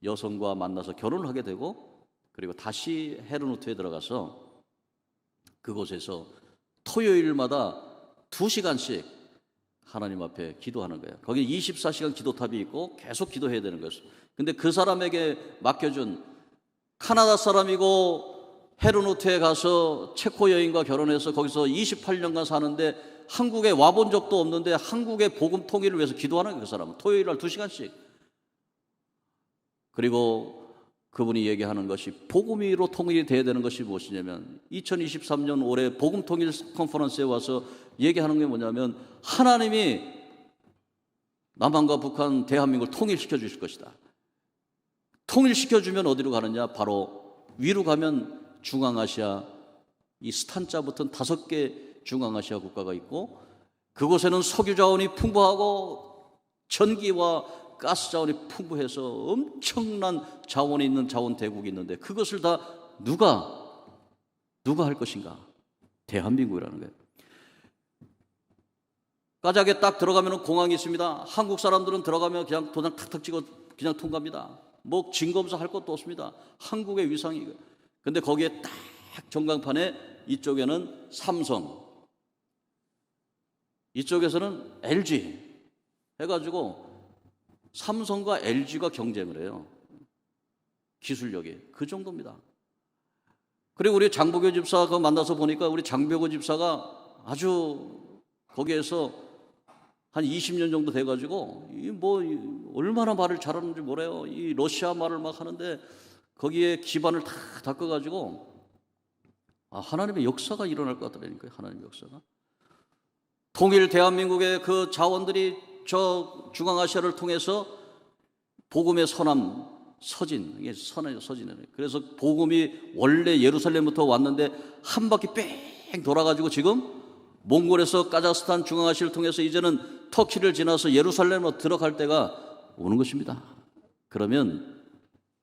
여성과 만나서 결혼을 하게 되고 그리고 다시 헤르누트에 들어가서 그곳에서 토요일마다 2시간씩 하나님 앞에 기도하는 거예요. 거기 24시간 기도탑이 있고 계속 기도해야 되는 거예요. 근데 그 사람에게 맡겨준 카나다 사람이고 헤르누트에 가서 체코 여인과 결혼해서 거기서 28년간 사는데 한국에 와본 적도 없는데 한국의 복음 통일을 위해서 기도하는 거예요. 그 사람은 토요일 날 2시간씩. 그리고 그분이 얘기하는 것이 복음으로 통일이 돼야 되는 것이 무엇이냐면 2023년 올해 복음 통일 컨퍼런스에 와서 얘기하는 게 뭐냐면 하나님이 남한과 북한, 대한민국을 통일시켜 주실 것이다. 통일시켜 주면 어디로 가느냐? 바로 위로 가면 중앙아시아 이 스탄자 붙은 5개 중앙아시아 국가가 있고 그곳에는 석유 자원이 풍부하고 전기와 가스 자원이 풍부해서 엄청난 자원이 있는 자원 대국이 있는데 그것을 다 누가 할 것인가? 대한민국이라는 거예요. 까닭에 딱 들어가면 공항이 있습니다. 한국 사람들은 들어가면 그냥 도장 탁탁 찍어 그냥 통과합니다. 뭐 진검사 할 것도 없습니다. 한국의 위상이. 근데 거기에 딱 전광판에 이쪽에는 삼성, 이쪽에서는 LG 해가지고 삼성과 LG가 경쟁을 해요. 기술력이 그 정도입니다. 그리고 우리 장보교 집사 그 만나서 보니까 우리 장보교 집사가 아주 거기에서 한 20년 정도 돼가지고 얼마나 말을 잘하는지 모르요. 이 러시아 말을 막 하는데 거기에 기반을 다 닦아가지고 하나님의 역사가 일어날 것 같더라니까요. 하나님의 역사가. 통일 대한민국의 그 자원들이 저 중앙아시아를 통해서 복음의 서진, 이게 서진이에요. 그래서 복음이 원래 예루살렘부터 왔는데 한 바퀴 뺑 돌아가지고 지금 몽골에서 카자흐스탄, 중앙아시아를 통해서 이제는 터키를 지나서 예루살렘으로 들어갈 때가 오는 것입니다. 그러면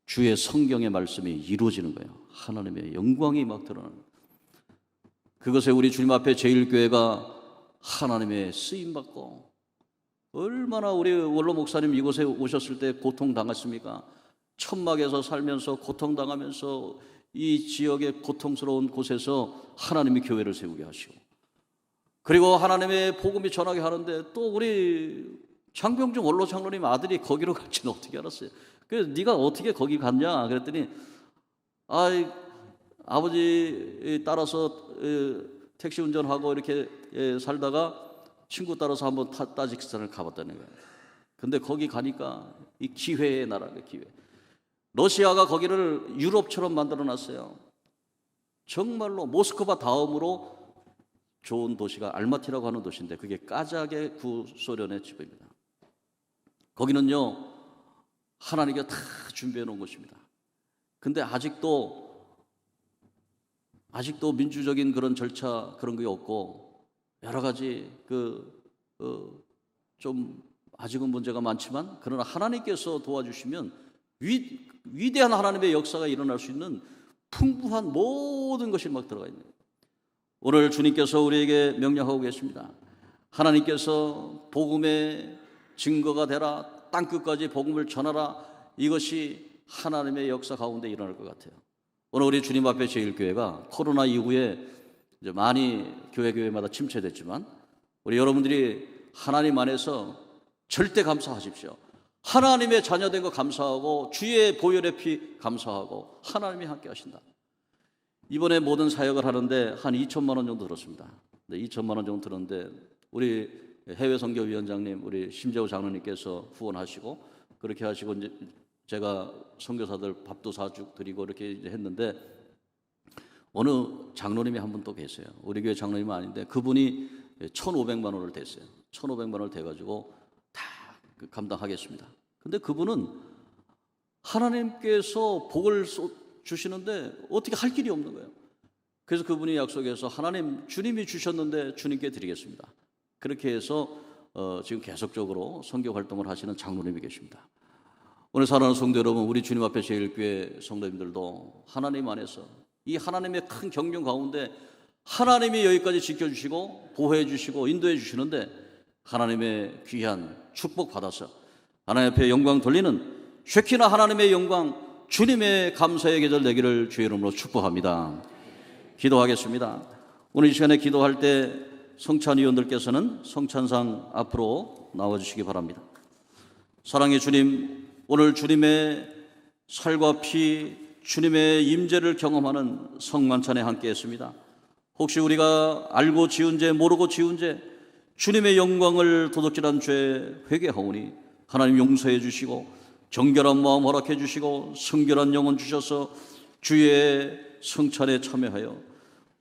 주의 성경의 말씀이 이루어지는 거예요. 하나님의 영광이 막 드러나는 거예요. 그것에 우리 주님 앞에 제일교회가 하나님의 쓰임받고, 얼마나 우리 원로 목사님 이곳에 오셨을 때 고통당했습니까? 천막에서 살면서 고통당하면서 이 지역의 고통스러운 곳에서 하나님이 교회를 세우게 하시고, 그리고 하나님의 복음이 전하게 하는데 또 우리 장병중 원로 장로님 아들이 거기로 갈지는 어떻게 알았어요? 그래서 네가 어떻게 거기 갔냐 그랬더니 아버지 따라서 택시 운전하고 이렇게 살다가 친구 따라서 한번 타지키스탄을 가봤다는 거예요. 근데 거기 가니까 이 기회의 나라가 기회. 러시아가 거기를 유럽처럼 만들어놨어요. 정말로 모스크바 다음으로 좋은 도시가 알마티라고 하는 도시인데 그게 까자흐의 구소련의 지배입니다. 거기는요 하나님께 다 준비해 놓은 것입니다. 근데 아직도 민주적인 그런 절차 그런 게 없고 여러 가지 좀 아직은 문제가 많지만, 그러나 하나님께서 도와주시면 위대한 하나님의 역사가 일어날 수 있는 풍부한 모든 것이 막 들어가 있네요. 오늘 주님께서 우리에게 명령하고 계십니다. 하나님께서 복음의 증거가 되라, 땅끝까지 복음을 전하라. 이것이 하나님의 역사 가운데 일어날 것 같아요. 오늘 우리 주님 앞에 제일교회가 코로나 이후에 이제 많이 교회마다 침체됐지만 우리 여러분들이 하나님 안에서 절대 감사하십시오. 하나님의 자녀된 거 감사하고 주의 보혈의 피 감사하고 하나님이 함께 하신다. 이번에 모든 사역을 하는데 한 2천만 원 정도 들었습니다. 2천만 원 정도 들었는데 우리 해외 선교위원장님, 우리 심재호 장로님께서 후원하시고 그렇게 하시고 이제 제가 선교사들 밥도 사드리고 이렇게 이제 했는데 어느 장로님이 한 분 또 계세요. 우리 교회 장로님은 아닌데 그분이 1,500만 원을 댔어요. 1,500만 원을 대가지고 다 감당하겠습니다. 근데 그분은 하나님께서 복을 주시는데 어떻게 할 길이 없는 거예요. 그래서 그분이 약속해서 하나님 주님이 주셨는데 주님께 드리겠습니다. 그렇게 해서 지금 계속적으로 선교 활동을 하시는 장로님이 계십니다. 오늘 사랑하는 성도 여러분, 우리 주님 앞에 제일교회 성도님들도 하나님 안에서 이 하나님의 큰 경륜 가운데 하나님이 여기까지 지켜주시고 보호해 주시고 인도해 주시는데 하나님의 귀한 축복 받아서 하나님 앞에 영광 돌리는 쉐키나 하나님의 영광, 주님의 감사의 계절 되기를 주의 이름으로 축복합니다. 기도하겠습니다. 오늘 이 시간에 기도할 때 성찬위원들께서는 성찬상 앞으로 나와주시기 바랍니다. 사랑의 주님, 오늘 주님의 살과 피, 주님의 임재를 경험하는 성만찬에 함께했습니다. 혹시 우리가 알고 지은 죄, 모르고 지은 죄, 주님의 영광을 도둑질한 죄 회개하오니 하나님 용서해 주시고 정결한 마음 허락해 주시고 성결한 영혼 주셔서 주의 성찬에 참여하여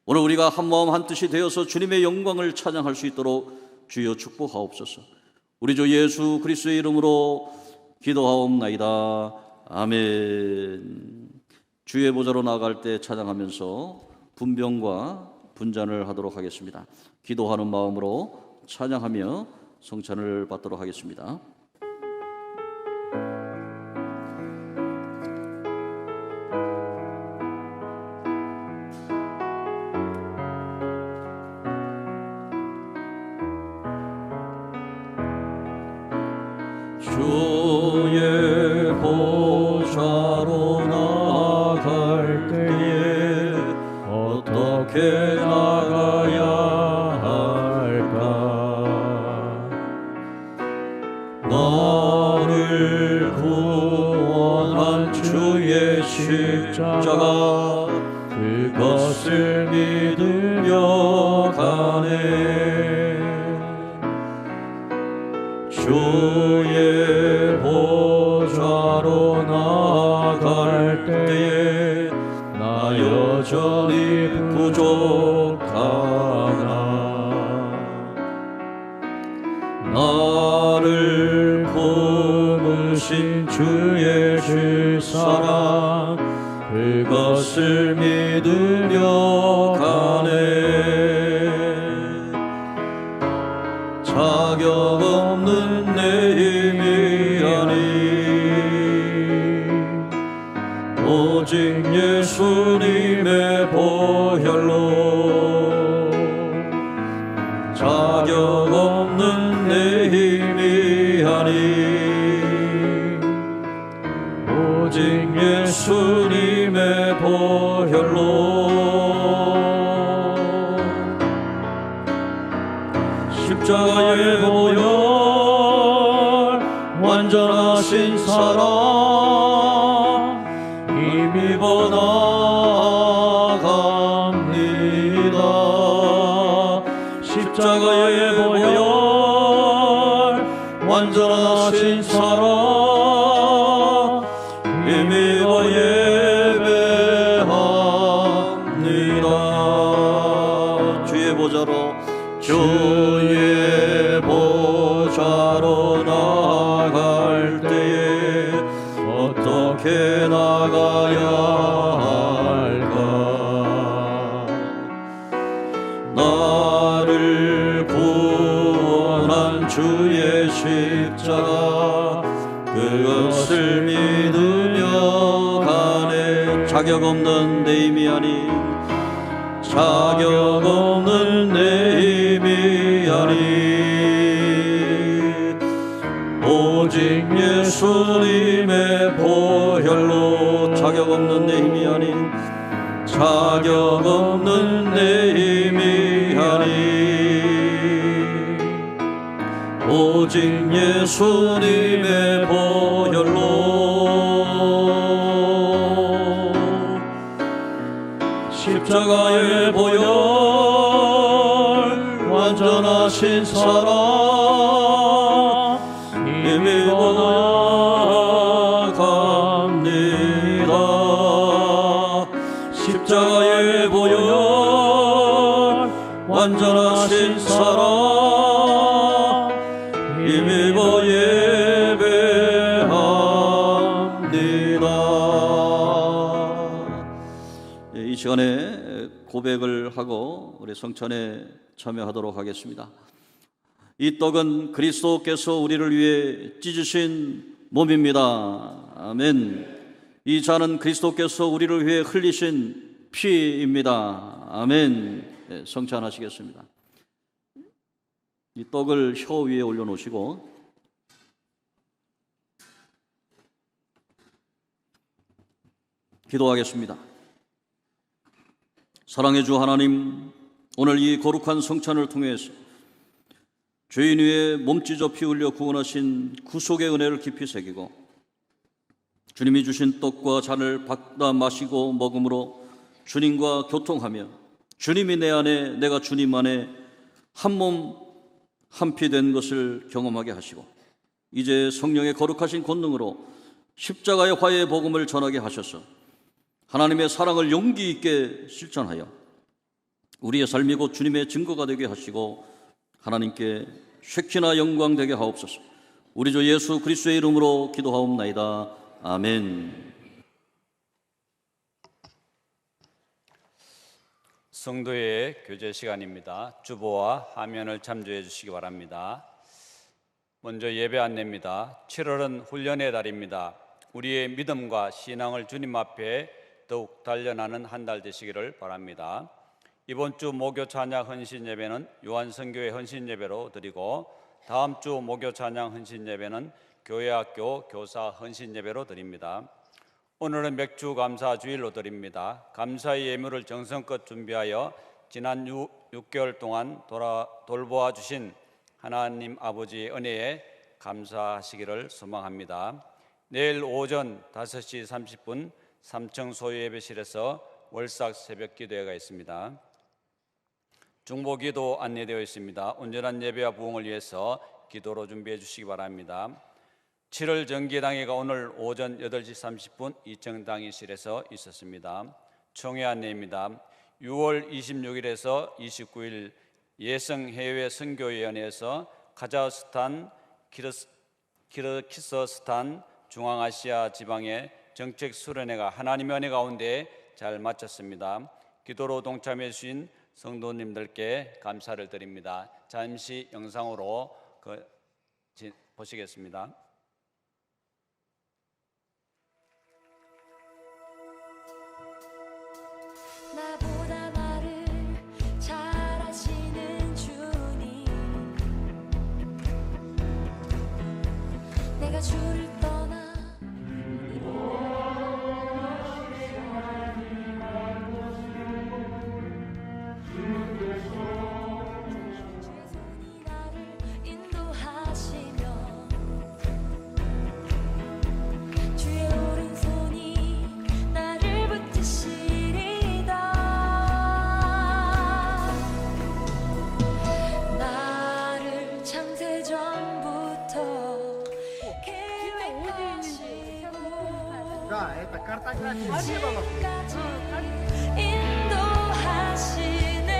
오늘 우리가 한 마음 한 뜻이 되어서 주님의 영광을 찬양할 수 있도록 주여 축복하옵소서. 우리 주 예수 그리스도의 이름으로 기도하옵나이다. 아멘. 주의 보좌로 나아갈 때 찬양하면서 분병과 분잔을 하도록 하겠습니다. 기도하는 마음으로 찬양하며 성찬을 받도록 하겠습니다. 주의 보좌로 나갈 때에 어떻게 나가야 할까? 나를 구원한 주의 십자가 그것을 믿으며 가네. 자격 없는 내 힘이 아니 오직 예수님의 보혈로 자격 없는 내 힘이 아니 오직 예수님의 보혈로 십자가의 보혈 완전하신 사랑 힘입어 나아갑니다. 십자가의 보혈 완전하신 사랑 힘입어 예배합니다. 주의 보좌로 주의 보좌로 나아갈 때에 어떻게 나가야 할까? 나를 구원한 주의 십자가 그것을 믿으며 가네. 자격 없는 내 힘이 아닌 자격 없는 내 힘이 아니 오직 예수님의 보혈로 자격 없는 내 힘이 아닌 자격 없는 내 힘이 아니 오직 예수님의 보혈로 십자가의 보혈 완전하신 사랑 힘입어 나아갑니다. 십자가의 보혈 완전하신 사랑 힘입어 예배합니다. 이 시간에 고백을 하고 우리 성찬에 참여하도록 하겠습니다. 이 떡은 그리스도께서 우리를 위해 찢으신 몸입니다. 아멘. 이 잔은 그리스도께서 우리를 위해 흘리신 피입니다. 아멘. 성찬하시겠습니다. 이 떡을 혀 위에 올려놓으시고 기도하겠습니다. 사랑의 주 하나님, 오늘 이 거룩한 성찬을 통해서 죄인 위에 몸 찢어 피 흘려 구원하신 구속의 은혜를 깊이 새기고 주님이 주신 떡과 잔을 받아 마시고 먹음으로 주님과 교통하며 주님이 내 안에 내가 주님 안에 한 몸 한 피 된 것을 경험하게 하시고 이제 성령의 거룩하신 권능으로 십자가의 화해의 복음을 전하게 하셔서 하나님의 사랑을 용기 있게 실천하여 우리의 삶이 곧 주님의 증거가 되게 하시고 하나님께 쉐키나 영광 되게 하옵소서. 우리 주 예수 그리스도의 이름으로 기도하옵나이다. 아멘. 성도의 교제 시간입니다. 주보와 화면을 참조해 주시기 바랍니다. 먼저 예배 안내입니다. 7월은 훈련의 달입니다. 우리의 믿음과 신앙을 주님 앞에 더욱 단련하는 한 달 되시기를 바랍니다. 이번 주 목요 찬양 헌신 예배는 요한성교회 헌신 예배로 드리고 다음 주 목요 찬양 헌신 예배는 교회학교 교사 헌신 예배로 드립니다. 오늘은 맥주 감사 주일로 드립니다. 감사의 예물을 정성껏 준비하여 지난 6개월 동안 돌보아 주신 하나님 아버지의 은혜에 감사하시기를 소망합니다. 내일 오전 5시 30분 3층 소유 예배실에서 월삭 새벽 기도회가 있습니다. 중보기도 안내되어 있습니다. 온전한 예배와 부흥을 위해서 기도로 준비해 주시기 바랍니다. 7월 정기당회가 오늘 오전 8시 30분 2층 당회실에서 있었습니다. 총회 안내입니다. 6월 26일에서 29일 예성 해외 선교위원회에서 카자흐스탄, 키르기스스탄, 중앙아시아 지방의 정책 수련회가 하나님의 은혜 가운데 잘 마쳤습니다. 기도로 동참해 주신 성도님들께 감사를 드립니다. 잠시 영상으로 보시겠습니다. 나보다 나를 잘 아시는 주님, 내가 주를 떠나 주의 손이 나를 인도하시며 주의 오른손이 나를 붙드시리다. 나를 창세전부터 계획하시고 지금까지 인도하시네.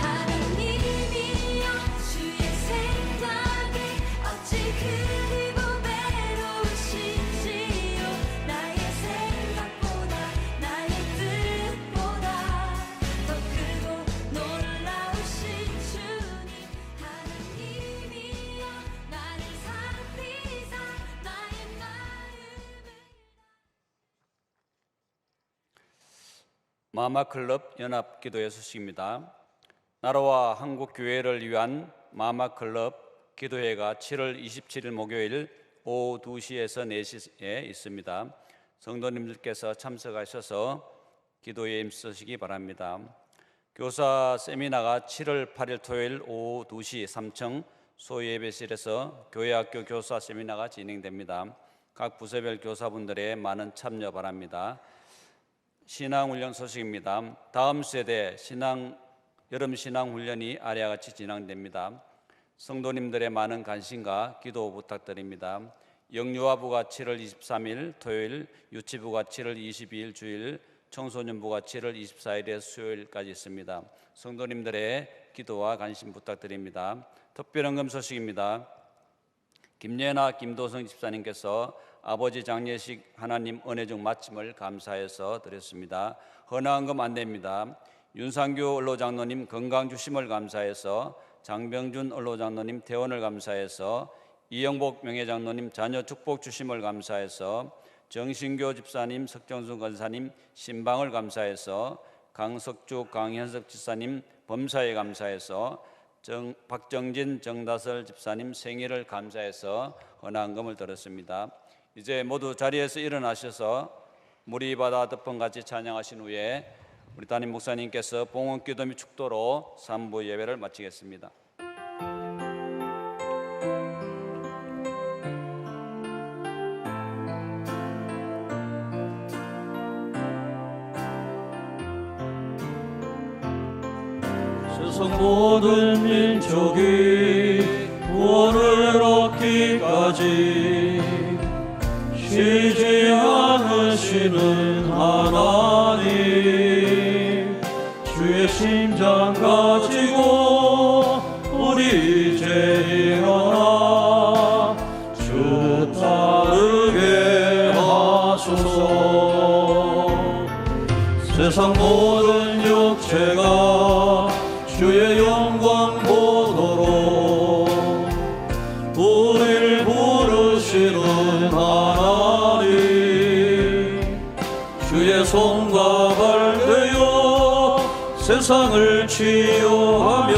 하나님이여 주의 생각이 어찌 그리 보배로우신지요. 나의 생각보다 나의 뜻보다 더 크고 놀라우신 주님. 하나님이여 나를 살피사 나의 마음을. 마마클럽 연합기도회 소식입니다. 나라와 한국 교회를 위한 마마클럽 기도회가 7월 27일 목요일 오후 2시에서 4시에 있습니다. 성도님들께서 참석하셔서 기도회에 임하시기 바랍니다. 교사 세미나가 7월 8일 토요일 오후 2시 3층 소예배실에서 교회학교 교사 세미나가 진행됩니다. 각 부서별 교사분들의 많은 참여 바랍니다. 신앙훈련 소식입니다. 다음 세대 여름 신앙훈련이 아래와 같이 진행됩니다. 성도님들의 많은 관심과 기도 부탁드립니다. 영유아부가 7월 23일 토요일, 유치부가 7월 22일 주일, 청소년부가 7월 24일에 수요일까지 있습니다. 성도님들의 기도와 관심 부탁드립니다. 특별헌금 소식입니다. 김예나 김도성 집사님께서 아버지 장례식 하나님 은혜중 마침을 감사해서 드렸습니다. 헌화헌금 안내입니다. 윤상규 언로장로님 건강 주심을 감사해서, 장병준 언로장로님 퇴원을 감사해서, 이영복 명예장로님 자녀 축복 주심을 감사해서, 정신교 집사님, 석정순 권사님 신방을 감사해서, 강석주 강현석 집사님 범사에 감사해서, 박정진 정다설 집사님 생일을 감사해서 헌화헌금을 드렸습니다. 이제 모두 자리에서 일어나셔서 무리바다 덮음같이 찬양하신 후에 우리 담임 목사님께서 봉헌기도 및 축도로 3부 예배를 마치겠습니다. 세상 모든 민족이 구원을 얻기까지 쉬지 않으시는 하나님, 주의 심장 가지고 우리 이제 일어나 주 따르게 하소서. 세상 모든 육체가 주의 영광 보도록 우리를 부르시는 하나님, 주의 손과 발 되어 세상을 치유하며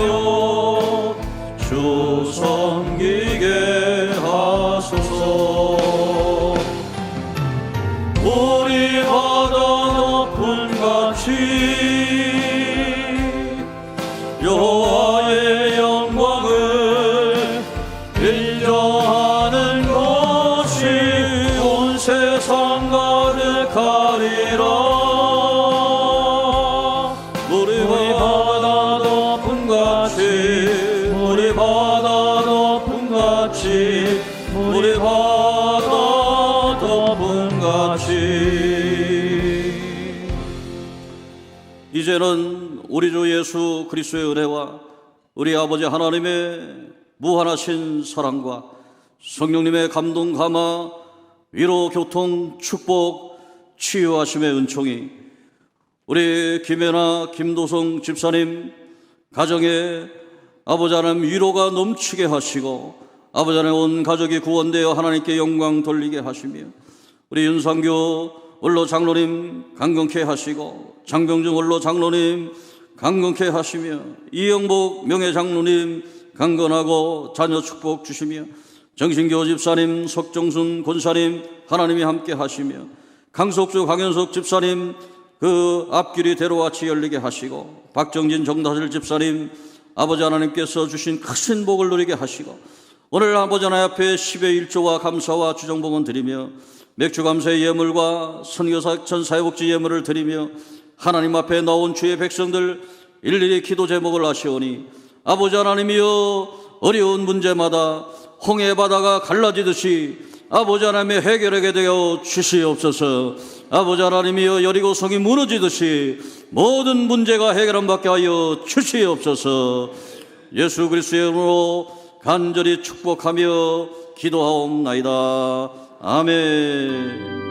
주 섬기게 하소서. 우리 바다 높은 같이 여호와의 영광을 인정하는 것이 온 세상 가득하리라. 우리 바다 높은 같이, 우리 바다 높은 같이, 우리 바다 높은 같이. 이제는 우리 주 예수 그리스도의 은혜와 우리 아버지 하나님의 무한하신 사랑과 성령님의 감동 감화 위로 교통 축복 치유하심의 은총이 우리 김혜나 김도성 집사님 가정에 아버지 하나님 위로가 넘치게 하시고 아버지 하나님 온 가족이 구원되어 하나님께 영광 돌리게 하시며 우리 윤상교 원로 장로님 강건케 하시고 장병준 원로 장로님 강건케 하시며 이영복 명예 장로님 강건하고 자녀 축복 주시며 정신교 집사님 석정순 권사님 하나님이 함께 하시며 강석주 강현석 집사님 그 앞길이 대로같이 열리게 하시고 박정진 정다슬 집사님 아버지 하나님께서 주신 크신 복을 누리게 하시고 오늘 아버지 하나님 앞에 10의 1조와 감사와 주정복은 드리며 맥주 감사의 예물과 선교사 전사회복지 예물을 드리며 하나님 앞에 나온 주의 백성들 일일이 기도 제목을 하시오니 아버지 하나님이여 어려운 문제마다 홍해 바다가 갈라지듯이 아버지 하나님의 해결하게 되어 주시옵소서. 아버지 하나님이여 여리고성이 무너지듯이 모든 문제가 해결함 받게 하여 주시옵소서. 예수 그리스도의 이름으로 간절히 축복하며 기도하옵나이다. 아멘.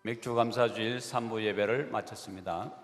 맥주 감사주일 3부 예배를 마쳤습니다.